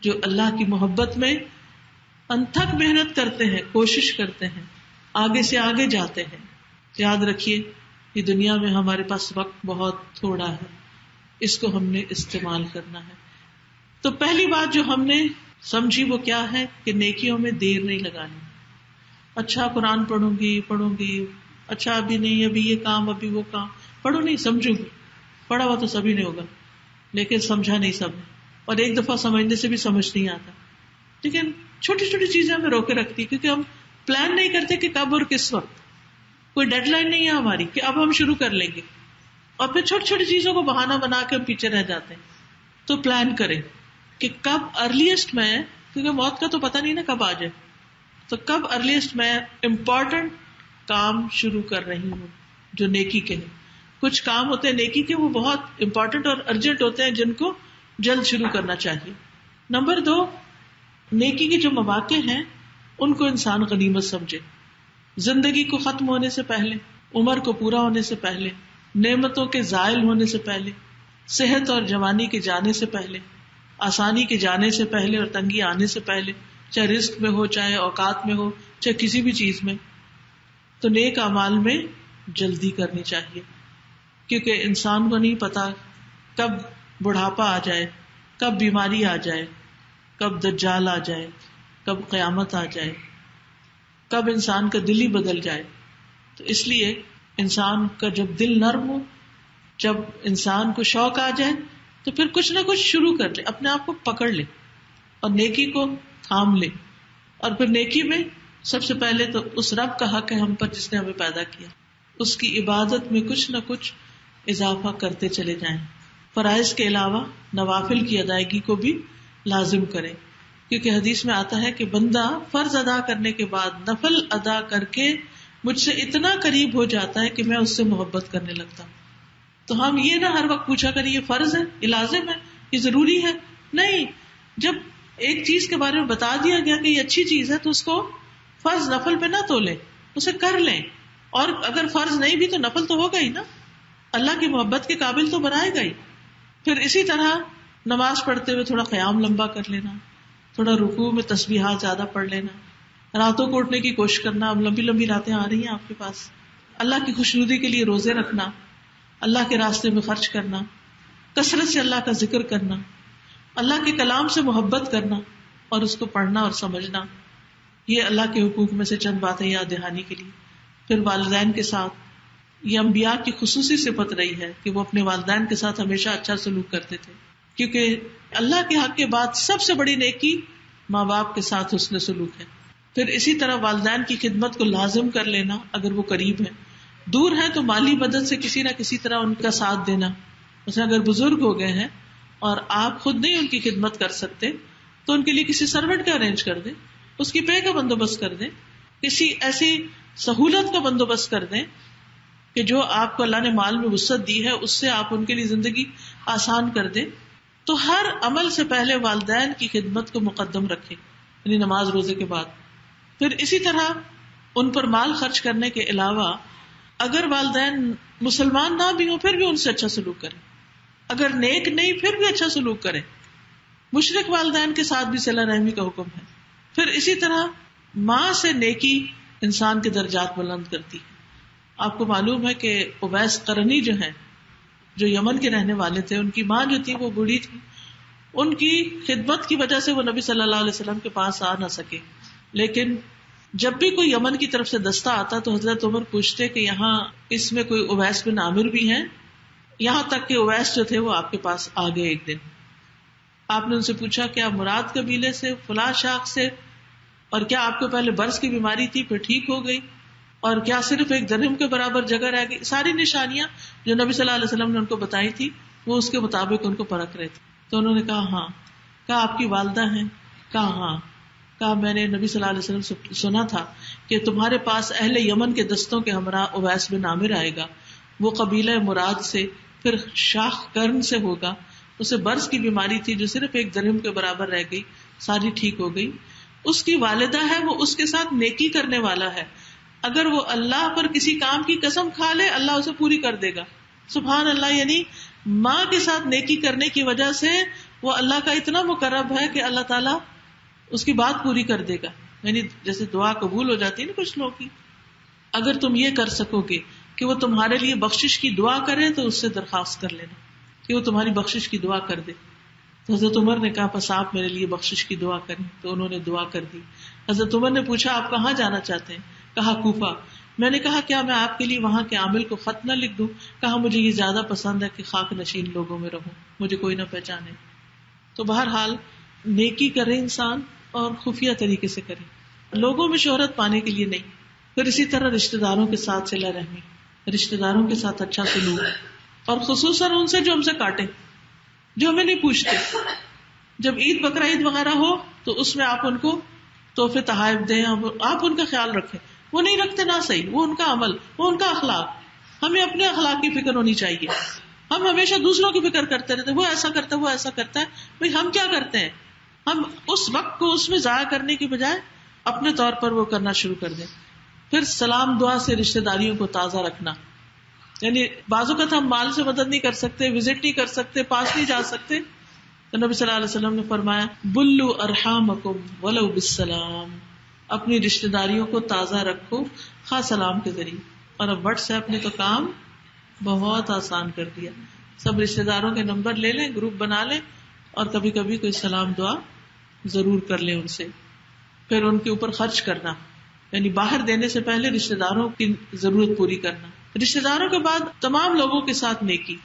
جو اللہ کی محبت میں انتھک محنت کرتے ہیں، کوشش کرتے ہیں، آگے سے آگے جاتے ہیں. یاد رکھیے یہ دنیا میں ہمارے پاس وقت بہت تھوڑا ہے، اس کو ہم نے استعمال کرنا ہے. تو پہلی بات جو ہم نے سمجھی وہ کیا ہے کہ نیکیوں میں دیر نہیں لگانی. اچھا قرآن پڑھوں گی، اچھا ابھی نہیں، ابھی یہ کام، ابھی وہ کام. پڑھو نہیں، سمجھو گی. پڑھا ہوا تو سبھی نہیں ہوگا لیکن سمجھا نہیں سب نے، اور ایک دفعہ سمجھنے سے بھی سمجھ نہیں آتا. لیکن چھوٹی چھوٹی چیزیں ہمیں روکے رکھتی کیونکہ ہم پلان نہیں کرتے کہ کب اور کس وقت. کوئی ڈیڈ لائن نہیں ہے ہماری کہ اب ہم شروع کر لیں گے، اور پھر چھوٹی چھوٹی چیزوں کو بہانہ بنا کے ہم پیچھے رہ جاتے ہیں. تو پلان کریں کہ کب ارلیسٹ میں، کیونکہ موت کا تو پتہ نہیں نا کب آ جائے، تو کب ارلیسٹ میں امپورٹنٹ کام شروع کر رہی ہوں جو نیکی کے ہیں. کچھ کام ہوتے ہیں نیکی کے وہ بہت امپورٹنٹ اور ارجنٹ ہوتے ہیں جن کو جلد شروع کرنا چاہیے. نمبر 2، نیکی کے جو مواقع ہیں ان کو انسان غنیمت سمجھے. زندگی کو ختم ہونے سے پہلے، عمر کو پورا ہونے سے پہلے، نعمتوں کے زائل ہونے سے پہلے، صحت اور جوانی کے جانے سے پہلے، آسانی کے جانے سے پہلے اور تنگی آنے سے پہلے، چاہے رزق میں ہو، چاہے اوقات میں ہو، چاہے کسی بھی چیز میں، تو نیک اعمال میں جلدی کرنی چاہیے. کیونکہ انسان کو نہیں پتا کب بڑھاپا آ جائے، کب بیماری آ جائے، کب دجال آ جائے، کب قیامت آ جائے، کب انسان کا دل ہی بدل جائے. تو اس لیے انسان کا جب دل نرم ہو، جب انسان کو شوق آ جائے تو پھر کچھ نہ کچھ شروع کر لے، اپنے آپ کو پکڑ لے اور نیکی کو تھام لے. اور پھر نیکی میں سب سے پہلے تو اس رب کا حق ہے ہم پر جس نے ہمیں پیدا کیا، اس کی عبادت میں کچھ نہ کچھ اضافہ کرتے چلے جائیں. فرائض کے علاوہ نوافل کی ادائیگی کو بھی لازم کریں، کیونکہ حدیث میں آتا ہے کہ بندہ فرض ادا کرنے کے بعد نفل ادا کر کے مجھ سے اتنا قریب ہو جاتا ہے کہ میں اس سے محبت کرنے لگتا ہوں. تو ہم یہ نہ ہر وقت پوچھا کریں یہ فرض ہے، یہ لازم ہے، یہ ضروری ہے. نہیں، جب ایک چیز کے بارے میں بتا دیا گیا کہ یہ اچھی چیز ہے تو اس کو فرض نفل پہ نہ تولیں، اسے کر لیں. اور اگر فرض نہیں بھی تو نفل تو ہوگا ہی نا، اللہ کی محبت کے قابل تو بنائے گا ہی. پھر اسی طرح نماز پڑھتے ہوئے تھوڑا قیام لمبا کر لینا، تھوڑا رکوع میں تسبیحات زیادہ پڑھ لینا، راتوں کو اٹھنے کی کوشش کرنا. اب لمبی لمبی راتیں آ رہی ہیں آپ کے پاس، اللہ کی خوشنودی کے لیے روزے رکھنا، اللہ کے راستے میں خرچ کرنا، کثرت سے اللہ کا ذکر کرنا، اللہ کے کلام سے محبت کرنا اور اس کو پڑھنا اور سمجھنا. یہ اللہ کے حقوق میں سے چند باتیں یاد دہانی کے لیے. پھر والدین کے ساتھ، یہ انبیاء کی خصوصی صفت رہی ہے کہ وہ اپنے والدین کے ساتھ ہمیشہ اچھا سلوک کرتے تھے، کیونکہ اللہ کے حق کے بعد سب سے بڑی نیکی ماں باپ کے ساتھ حسن سلوک ہے. پھر اسی طرح والدین کی خدمت کو لازم کر لینا اگر وہ قریب ہیں، دور ہیں تو مالی مدد سے کسی نہ کسی طرح ان کا ساتھ دینا. مثلا اگر بزرگ ہو گئے ہیں اور آپ خود نہیں ان کی خدمت کر سکتے تو ان کے لیے کسی سرونٹ کا ارینج کر دیں، اس کی پے کا بندوبست کر دیں، کسی ایسی سہولت کا بندوبست کر دیں کہ جو آپ کو اللہ نے مال میں وسعت دی ہے اس سے آپ ان کے لیے زندگی آسان کر دیں. تو ہر عمل سے پہلے والدین کی خدمت کو مقدم رکھیں، یعنی نماز روزے کے بعد. پھر اسی طرح ان پر مال خرچ کرنے کے علاوہ اگر والدین مسلمان نہ بھی ہوں پھر بھی ان سے اچھا سلوک کریں، اگر نیک نہیں پھر بھی اچھا سلوک کریں. مشرک والدین کے ساتھ بھی صلہ رحمی کا حکم ہے. پھر اسی طرح ماں سے نیکی انسان کے درجات بلند کرتی ہے. آپ کو معلوم ہے کہ اویس قرنی جو ہیں، جو یمن کے رہنے والے تھے، ان کی ماں جو تھی وہ بوڑھی تھی. ان کی خدمت کی وجہ سے وہ نبی صلی اللہ علیہ وسلم کے پاس آ نہ سکے. لیکن جب بھی کوئی یمن کی طرف سے دستہ آتا تو حضرت عمر پوچھتے کہ یہاں اس میں کوئی اویس بن عامر بھی ہیں. یہاں تک کہ اویس جو تھے وہ آپ کے پاس آ گئے ایک دن. آپ نے ان سے پوچھا کیا مراد قبیلے سے، فلاں شاخ سے، اور کیا آپ کو پہلے برس کی بیماری تھی پھر ٹھیک ہو گئی، اور کیا صرف ایک درہم کے برابر جگہ رہ گئی. ساری نشانیاں جو نبی صلی اللہ علیہ وسلم نے ان کو بتائی تھی وہ اس کے مطابق ان کو پرکھ رہے تھے. تو انہوں نے کہا ہاں. کہا آپ کی والدہ ہیں؟ کہا ہاں. کہا میں نے نبی صلی اللہ علیہ وسلم سے سنا تھا کہ تمہارے پاس اہل یمن کے دستوں کے ہمراہ اویس بن عامر آئے گا. وہ قبیلہ مراد سے، پھر شاخ قرن سے ہوگا. اسے برس کی بیماری تھی جو صرف ایک درہم کے برابر رہ گئی، ساری ٹھیک ہو گئی. اس کی والدہ ہے، وہ اس کے ساتھ نیکی کرنے والا ہے. اگر وہ اللہ پر کسی کام کی قسم کھا لے اللہ اسے پوری کر دے گا. سبحان اللہ. یعنی ماں کے ساتھ نیکی کرنے کی وجہ سے وہ اللہ کا اتنا مقرب ہے کہ اللہ تعالیٰ اس کی بات پوری کر دے گا. یعنی جیسے دعا قبول ہو جاتی ہے نا کچھ لوگوں کی. اگر تم یہ کر سکو گے کہ وہ تمہارے لیے بخشش کی دعا کرے تو اس سے درخواست کر لینا کہ وہ تمہاری بخشش کی دعا کر دے. تو حضرت عمر نے کہا بس آپ میرے لیے بخشش کی دعا کریں. تو انہوں نے دعا کر دی. حضرت عمر نے پوچھا آپ کہاں جانا چاہتے ہیں؟ کہا کوفہ. میں نے کہا کیا میں آپ کے لیے وہاں کے عامل کو خط نہ لکھ دوں؟ کہا مجھے یہ زیادہ پسند ہے کہ خاک نشین لوگوں میں رہوں، مجھے کوئی نہ پہچانے. تو بہرحال نیکی کرے انسان اور خفیہ طریقے سے کرے، لوگوں میں شہرت پانے کے لیے نہیں. پھر اسی طرح رشتہ داروں کے ساتھ صلہ رحمی، رشتہ داروں کے ساتھ اچھا سلوک، اور خصوصاً ان سے جو ہم سے کاٹے، جو ہمیں نہیں پوچھتے. جب عید بقرہ عید وغیرہ ہو تو اس میں آپ ان کو تحفے تحائف دیں، آپ ان کا خیال رکھیں. وہ نہیں رکھتے نہ صحیح، وہ ان کا عمل، وہ ان کا اخلاق. ہمیں اپنے اخلاق کی فکر ہونی چاہیے. ہم ہمیشہ دوسروں کی فکر کرتے رہتے، وہ ایسا کرتا ہے وہ ایسا کرتا ہے. بھائی ہم کیا کرتے ہیں؟ ہم اس وقت کو اس میں ضائع کرنے کی بجائے اپنے طور پر وہ کرنا شروع کر دیں. پھر سلام دعا سے رشتہ داریوں کو تازہ رکھنا. یعنی بعض اوقات ہم مال سے مدد نہیں کر سکتے، وزٹ نہیں کر سکتے، پاس نہیں جا سکتے، تو نبی صلی اللہ علیہ وسلم نے فرمایا بلو ارحامکم ولو بالسلام، اپنی رشتہ داریوں کو تازہ رکھو خاص سلام کے ذریعے. اور اب واٹس ایپ نے تو کام بہت آسان کر دیا. سب رشتہ داروں کے نمبر لے لیں، گروپ بنا لیں، اور کبھی کبھی کوئی سلام دعا ضرور کر لیں ان سے. پھر ان کے اوپر خرچ کرنا، یعنی باہر دینے سے پہلے رشتہ داروں کی ضرورت پوری کرنا. رشتہ داروں کے بعد تمام لوگوں کے ساتھ نیکی.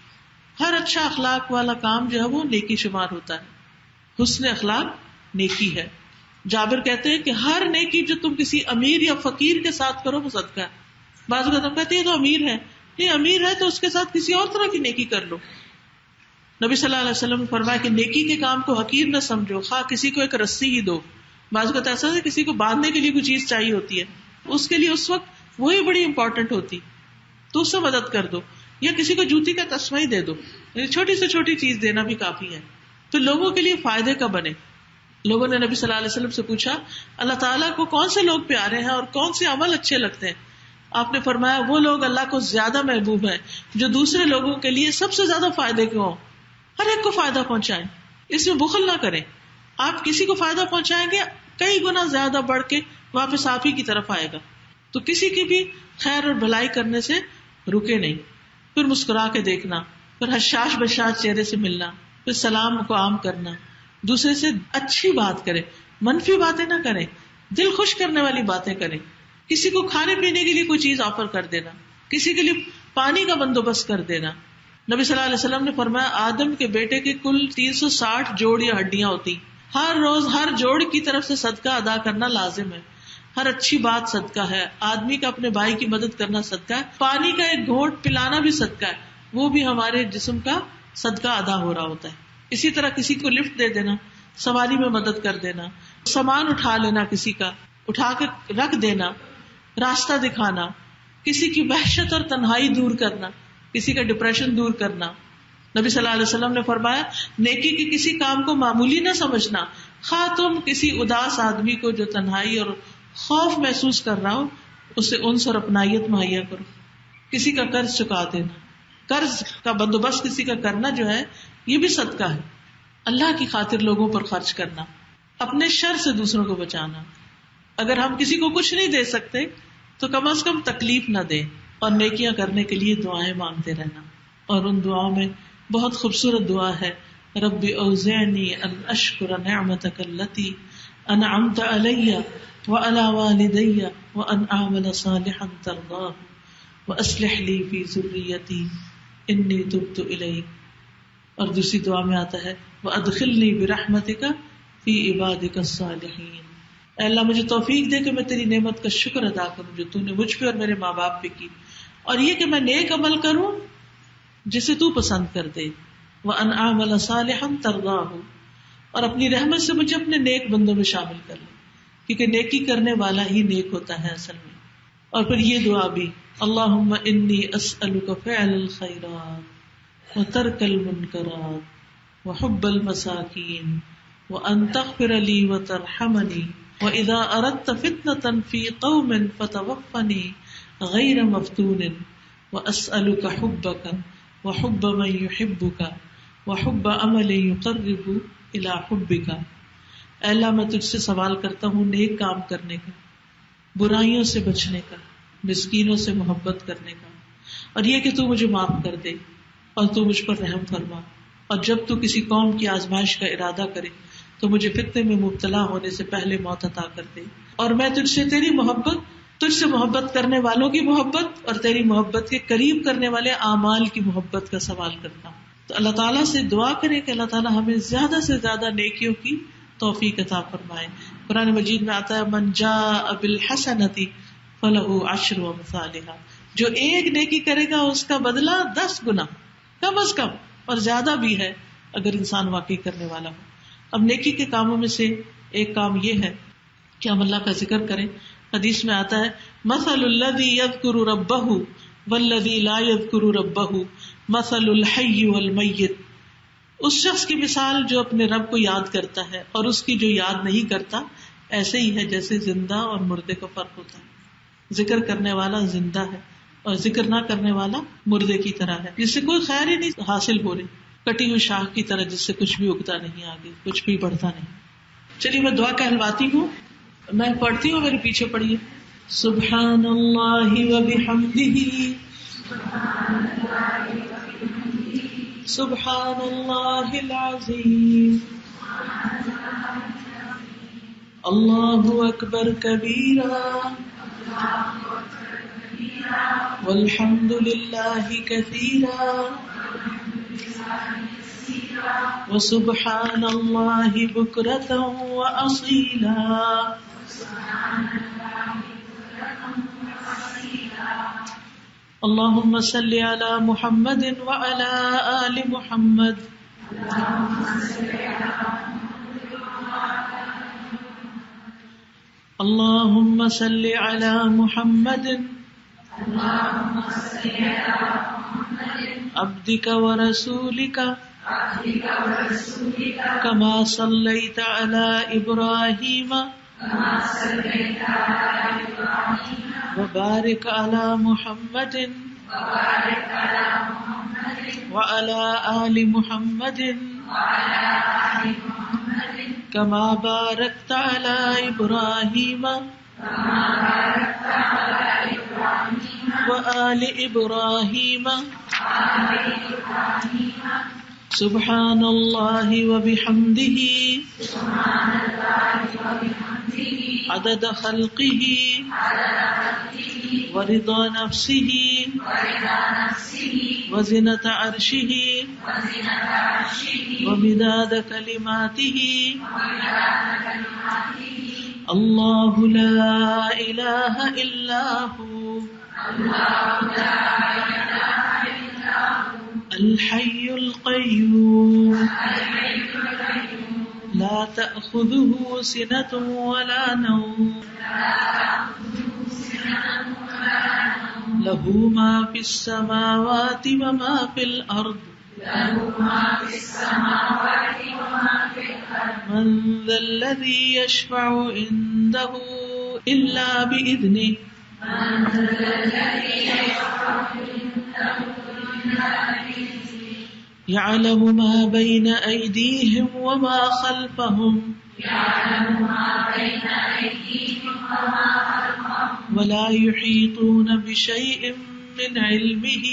ہر اچھا اخلاق والا کام جو ہے وہ نیکی شمار ہوتا ہے. حسن اخلاق نیکی ہے. جابر کہتے ہیں کہ ہر نیکی جو تم کسی امیر یا فقیر کے ساتھ کرو وہ صدقہ ہے. بعض اوقات ہم کہتے ہیں تو امیر ہے، نہیں امیر ہے تو اس کے ساتھ کسی اور طرح کی نیکی کر لو. نبی صلی اللہ علیہ وسلم نے فرمایا کہ نیکی کے کام کو حقیر نہ سمجھو، خواہ کسی کو ایک رسی ہی دو. بعض اوقات ایسا ہے کسی کو باندھنے کے لیے کوئی چیز چاہیے ہوتی ہے، اس کے لیے اس وقت وہی بڑی امپورٹنٹ ہوتی، تو اس سے مدد کر دو. یا کسی کو جوتی کا تسمہ ہی دے دو، چھوٹی سے چھوٹی چیز دینا بھی کافی ہے. تو لوگوں کے لیے فائدے کا بنے. لوگوں نے نبی صلی اللہ علیہ وسلم سے پوچھا اللہ تعالیٰ کو کون سے لوگ پیارے ہیں اور کون سے عمل اچھے لگتے ہیں؟ آپ نے فرمایا وہ لوگ اللہ کو زیادہ محبوب ہیں جو دوسرے لوگوں کے لیے سب سے زیادہ فائدے کے ہوں، ہر ایک کو فائدہ پہنچائیں، اس میں بخل نہ کریں. آپ کسی کو فائدہ پہنچائیں گے کئی گنا زیادہ بڑھ کے واپس آپ ہی کی طرف آئے گا. تو کسی کی بھی خیر اور بھلائی کرنے سے رکے نہیں. پھر مسکرا کے دیکھنا، پھر حشاش بشاش چہرے سے ملنا، پھر سلام کو عام کرنا، دوسرے سے اچھی بات کریں، منفی باتیں نہ کریں، دل خوش کرنے والی باتیں کریں. کسی کو کھانے پینے کے لیے کوئی چیز آفر کر دینا، کسی کے لیے پانی کا بندوبست کر دینا. نبی صلی اللہ علیہ وسلم نے فرمایا آدم کے بیٹے کے کل 360 جوڑ یا ہڈیاں ہوتی، ہر روز ہر جوڑ کی طرف سے صدقہ ادا کرنا لازم ہے. ہر اچھی بات صدقہ ہے. آدمی کا اپنے بھائی کی مدد کرنا صدقہ ہے. پانی کا ایک گھونٹ پلانا بھی صدقہ ہے، وہ بھی ہمارے جسم کا صدقہ ادا ہو رہا ہوتا ہے. اسی طرح کسی کو لفٹ دے دینا، سواری میں مدد کر دینا، سامان اٹھا لینا، کسی کا اٹھا کے رکھ دینا، راستہ دکھانا، کسی کی وحشت اور تنہائی دور کرنا، کسی کا ڈپریشن دور کرنا. نبی صلی اللہ علیہ وسلم نے فرمایا نیکی کے کسی کام کو معمولی نہ سمجھنا، خواہ تم کسی اداس آدمی کو جو تنہائی اور خوف محسوس کر رہا ہو اسے انس اور اپنائیت مہیا کرو. کسی کا قرض چکا دینا، قرض کا بندوبست کسی کا کرنا جو ہے یہ بھی صدقہ ہے. اللہ کی خاطر لوگوں پر خرچ کرنا، اپنے شر سے دوسروں کو بچانا. اگر ہم کسی کو کچھ نہیں دے سکتے تو کم از کم تکلیف نہ دیں، اور نیکیاں کرنے کے لیے دعائیں مانگتے رہنا. اور ان دعاؤں میں بہت خوبصورت دعا ہے، رب اوزعنی ان اشکر نعمتک التی انعمت علی وعلی والدی وان اعمل صالحا ترضاہ واصلح لی فی ذریتی انی تبت الیک. اور دوسری دعا میں آتا ہے وادخلنی برحمتک فی عبادک الصالحین. اے اللہ مجھے توفیق دے کہ میں تیری نعمت کا شکر ادا کروں جو تو نے مجھ پہ اور میرے ماں باپ پہ کی، اور یہ کہ میں نیک عمل کروں جسے تو پسند کر دے. وَأَنْ أَعْمَلَ صَالِحًا تَرْضَاهُ، اور اپنی رحمت سے مجھے اپنے نیک بندوں میں شامل کر لے، کیونکہ نیکی کرنے والا ہی نیک ہوتا ہے اصل میں. اور پھر یہ دعا بھی، اللہم انی اسألک فعل الخیرات وترک المنکرات وحب المساکین وان تغفر لی وترحمنی وَإِذَا أَرَدْتَ فِتْنَةً فِي قَوْمٍ فَتَوَفَّنِي غَيْرَ مَفْتُونٍ وَأَسْأَلُكَ حُبَّكَ وَحُبَّ مَن يُحِبُّكَ وَحُبَّ عَمَلٍ يُقَرِّبُ إِلَى حُبِّكَ. اے اللہ میں تجھ سے سوال کرتا ہوں نیک کام کرنے کا، برائیوں سے بچنے کا، مسکینوں سے محبت کرنے کا، اور یہ کہ تو مجھے معاف کر دے اور تو مجھ پر رحم فرما. اور جب تو کسی قوم کی آزمائش کا ارادہ کرے تو مجھے فتنے میں مبتلا ہونے سے پہلے موت عطا کر دے. اور میں تجھ سے تیری محبت، تجھ سے محبت کرنے والوں کی محبت اور تیری محبت کے قریب کرنے والے اعمال کی محبت کا سوال کرتا ہوں. تو اللہ تعالیٰ سے دعا کریں کہ اللہ تعالیٰ ہمیں زیادہ سے زیادہ نیکیوں کی توفیق عطا فرمائے. قرآن مجید میں آتا ہے من جاء بالحسنۃ فلہ عشر امثالھا، جو ایک نیکی کرے گا اس کا بدلہ 10 گنا کم از کم، اور زیادہ بھی ہے اگر انسان واقعی کرنے والا ہو. اب نیکی کے کاموں میں سے ایک کام یہ ہے کہ ہم اللہ کا ذکر کریں. حدیث میں آتا ہے مثل الذی یذکر ربہ والذی لا یذکر ربہ مثل الحی والمیت. اس شخص کی مثال جو اپنے رب کو یاد کرتا ہے اور اس کی جو یاد نہیں کرتا ایسے ہی ہے جیسے زندہ اور مردے کا فرق ہوتا ہے. ذکر کرنے والا زندہ ہے اور ذکر نہ کرنے والا مردے کی طرح ہے، جس سے کوئی خیر ہی نہیں حاصل ہو رہی، کٹی ہوئی شاخ کی طرح جس سے کچھ بھی اگتا نہیں، آگے کچھ بھی بڑھتا نہیں. چلیے میں دعا کہلواتی ہوں، میں پڑھتی ہوں، میرے پیچھے پڑھیے. سبحان اللہ وبحمدہ سبحان اللہ العظیم اللہ اکبر کبیرا والحمد للہ کثیرا وسبحان اللہ بکرۃ واصیلا. اللہم صل علی محمد وعلی آل محمد اللہم صل علی محمد عبدک ورسولک کما صلیت علی ابراہیم وبارک علی محمد وعلی آل محمد کما بارکت علی ابراہیم وآل ابراہیم سبحان اللہ وبحمدہ عدد خلقہ ورضا نفسہ وزنۃ عرشہ ومداد کلماتہ. اللہ لا الہ الا ہو الحی القیوم لا تأخذه سنة ولا نوم له ما في السماوات وما في الأرض من ذا الذي يشفع عنده إلا بإذنه يعلم ما بين أيديهم وما خلفهم ولا يحيطون بشيء من علمه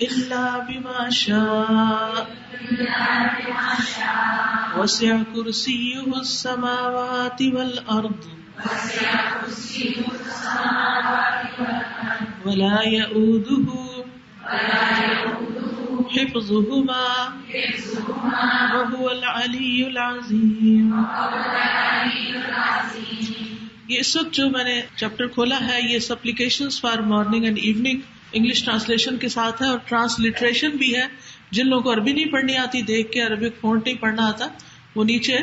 إلا بما شاء وسع كرسيه السماوات والأرض ولا يؤوده حفظهما وهو العلی العظیم. یہ اس وقت جو میں نے چیپٹر کھولا ہے یہ applications for morning and evening English translation کے ساتھ ہے اور ٹرانسلیٹریشن بھی ہے. جن لوگوں کو عربی نہیں پڑھنی آتی دیکھ کے عربک فونٹ نہیں پڑھنا آتا وہ نیچے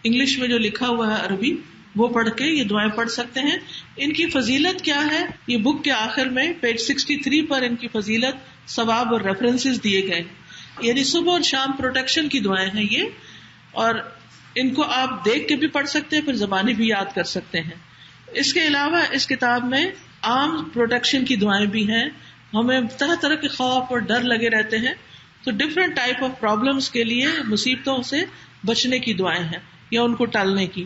انگلش میں جو لکھا ہوا ہے عربی وہ پڑھ کے یہ دعائیں پڑھ سکتے ہیں. ان کی فضیلت کیا ہے یہ بک کے آخر میں پیج 63 پر ان کی فضیلت ثواب اور ریفرنسز دیے گئے. یعنی صبح اور شام پروٹیکشن کی دعائیں ہیں یہ اور ان کو آپ دیکھ کے بھی پڑھ سکتے ہیں پھر زبانی بھی یاد کر سکتے ہیں. اس کے علاوہ اس کتاب میں عام پروٹیکشن کی دعائیں بھی ہیں. ہمیں طرح طرح کے خوف اور ڈر لگے رہتے ہیں تو ڈفرینٹ ٹائپ آف پرابلمس کے لیے مصیبتوں سے بچنے کی دعائیں ہیں یا ان کو ٹالنے کی.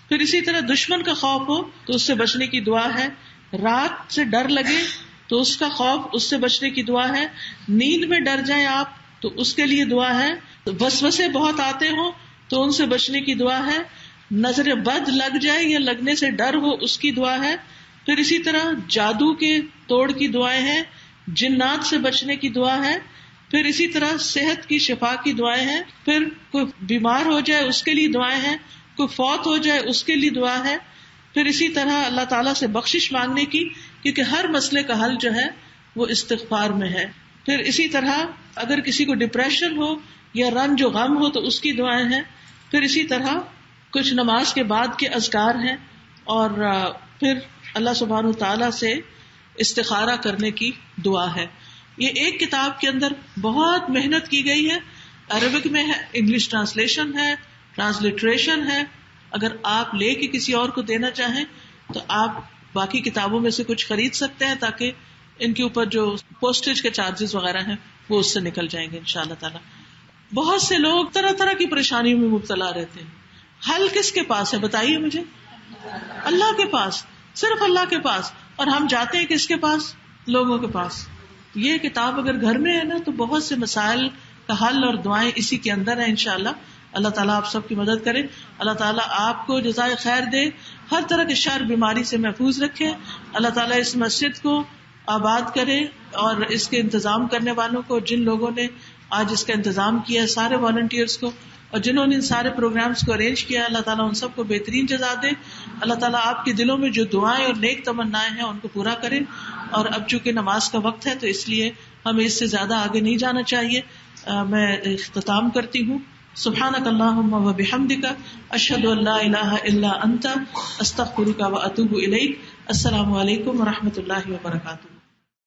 پھر اسی طرح دشمن کا خوف ہو تو اس سے بچنے کی دعا ہے. رات سے ڈر لگے تو اس کا خوف اس سے بچنے کی دعا ہے. نیند میں ڈر جائیں آپ تو اس کے لیے دعا ہے. وسوسے بہت آتے ہوں تو ان سے بچنے کی دعا ہے. نظر بد لگ جائے یا لگنے سے ڈر ہو اس کی دعا ہے. پھر اسی طرح جادو کے توڑ کی دعائیں ہیں. جنات سے بچنے کی دعا ہے. پھر اسی طرح صحت کی شفا کی دعائیں ہیں. پھر کوئی بیمار ہو جائے اس کے لیے دعائیں ہیں. کوئی فوت ہو جائے اس کے لیے دعا ہے. پھر اسی طرح اللہ تعالیٰ سے بخشش مانگنے کی کیونکہ ہر مسئلے کا حل جو ہے وہ استغفار میں ہے. پھر اسی طرح اگر کسی کو ڈپریشن ہو یا رنج و غم ہو تو اس کی دعائیں ہیں. پھر اسی طرح کچھ نماز کے بعد کے اذکار ہیں اور پھر اللہ سبحانہ تعالیٰ سے استخارہ کرنے کی دعا ہے. یہ ایک کتاب کے اندر بہت محنت کی گئی ہے. عربک میں ہے, انگلش ٹرانسلیشن ہے, ٹرانسلیٹریشن ہے. اگر آپ لے کے کسی اور کو دینا چاہیں تو آپ باقی کتابوں میں سے کچھ خرید سکتے ہیں تاکہ ان کے اوپر جو پوسٹیج کے چارجز وغیرہ ہیں وہ اس سے نکل جائیں گے انشاءاللہ تعالی. بہت سے لوگ طرح طرح کی پریشانیوں میں مبتلا رہتے ہیں. حل کس کے پاس ہے بتائیے مجھے؟ اللہ کے پاس, صرف اللہ کے پاس. اور ہم جاتے ہیں کس کے پاس؟ لوگوں کے پاس. یہ کتاب اگر گھر میں ہے نا تو بہت سے مسائل کا حل اور دعائیں اسی کے اندر ہیں انشاءاللہ. اللہ تعالیٰ آپ سب کی مدد کرے. اللہ تعالیٰ آپ کو جزائے خیر دے, ہر طرح کے شر بیماری سے محفوظ رکھے. اللہ تعالیٰ اس مسجد کو آباد کرے اور اس کے انتظام کرنے والوں کو, جن لوگوں نے آج اس کا انتظام کیا, سارے والنٹیئرز کو اور جنہوں نے ان سارے پروگرامز کو ارینج کیا, اللہ تعالیٰ ان سب کو بہترین جزا دے. اللہ تعالیٰ آپ کے دلوں میں جو دعائیں اور نیک تمنائیں ہیں ان کو پورا کرے. اور اب چونکہ نماز کا وقت ہے تو اس لیے ہمیں اس سے زیادہ آگے نہیں جانا چاہیے. میں اختتام کرتی ہوں. سبحانک اللہم و بحمدک اشہد ان لا الہ الا انت استغفرک و اتوب الیک. السلام علیکم و رحمۃ اللہ وبرکاتہ.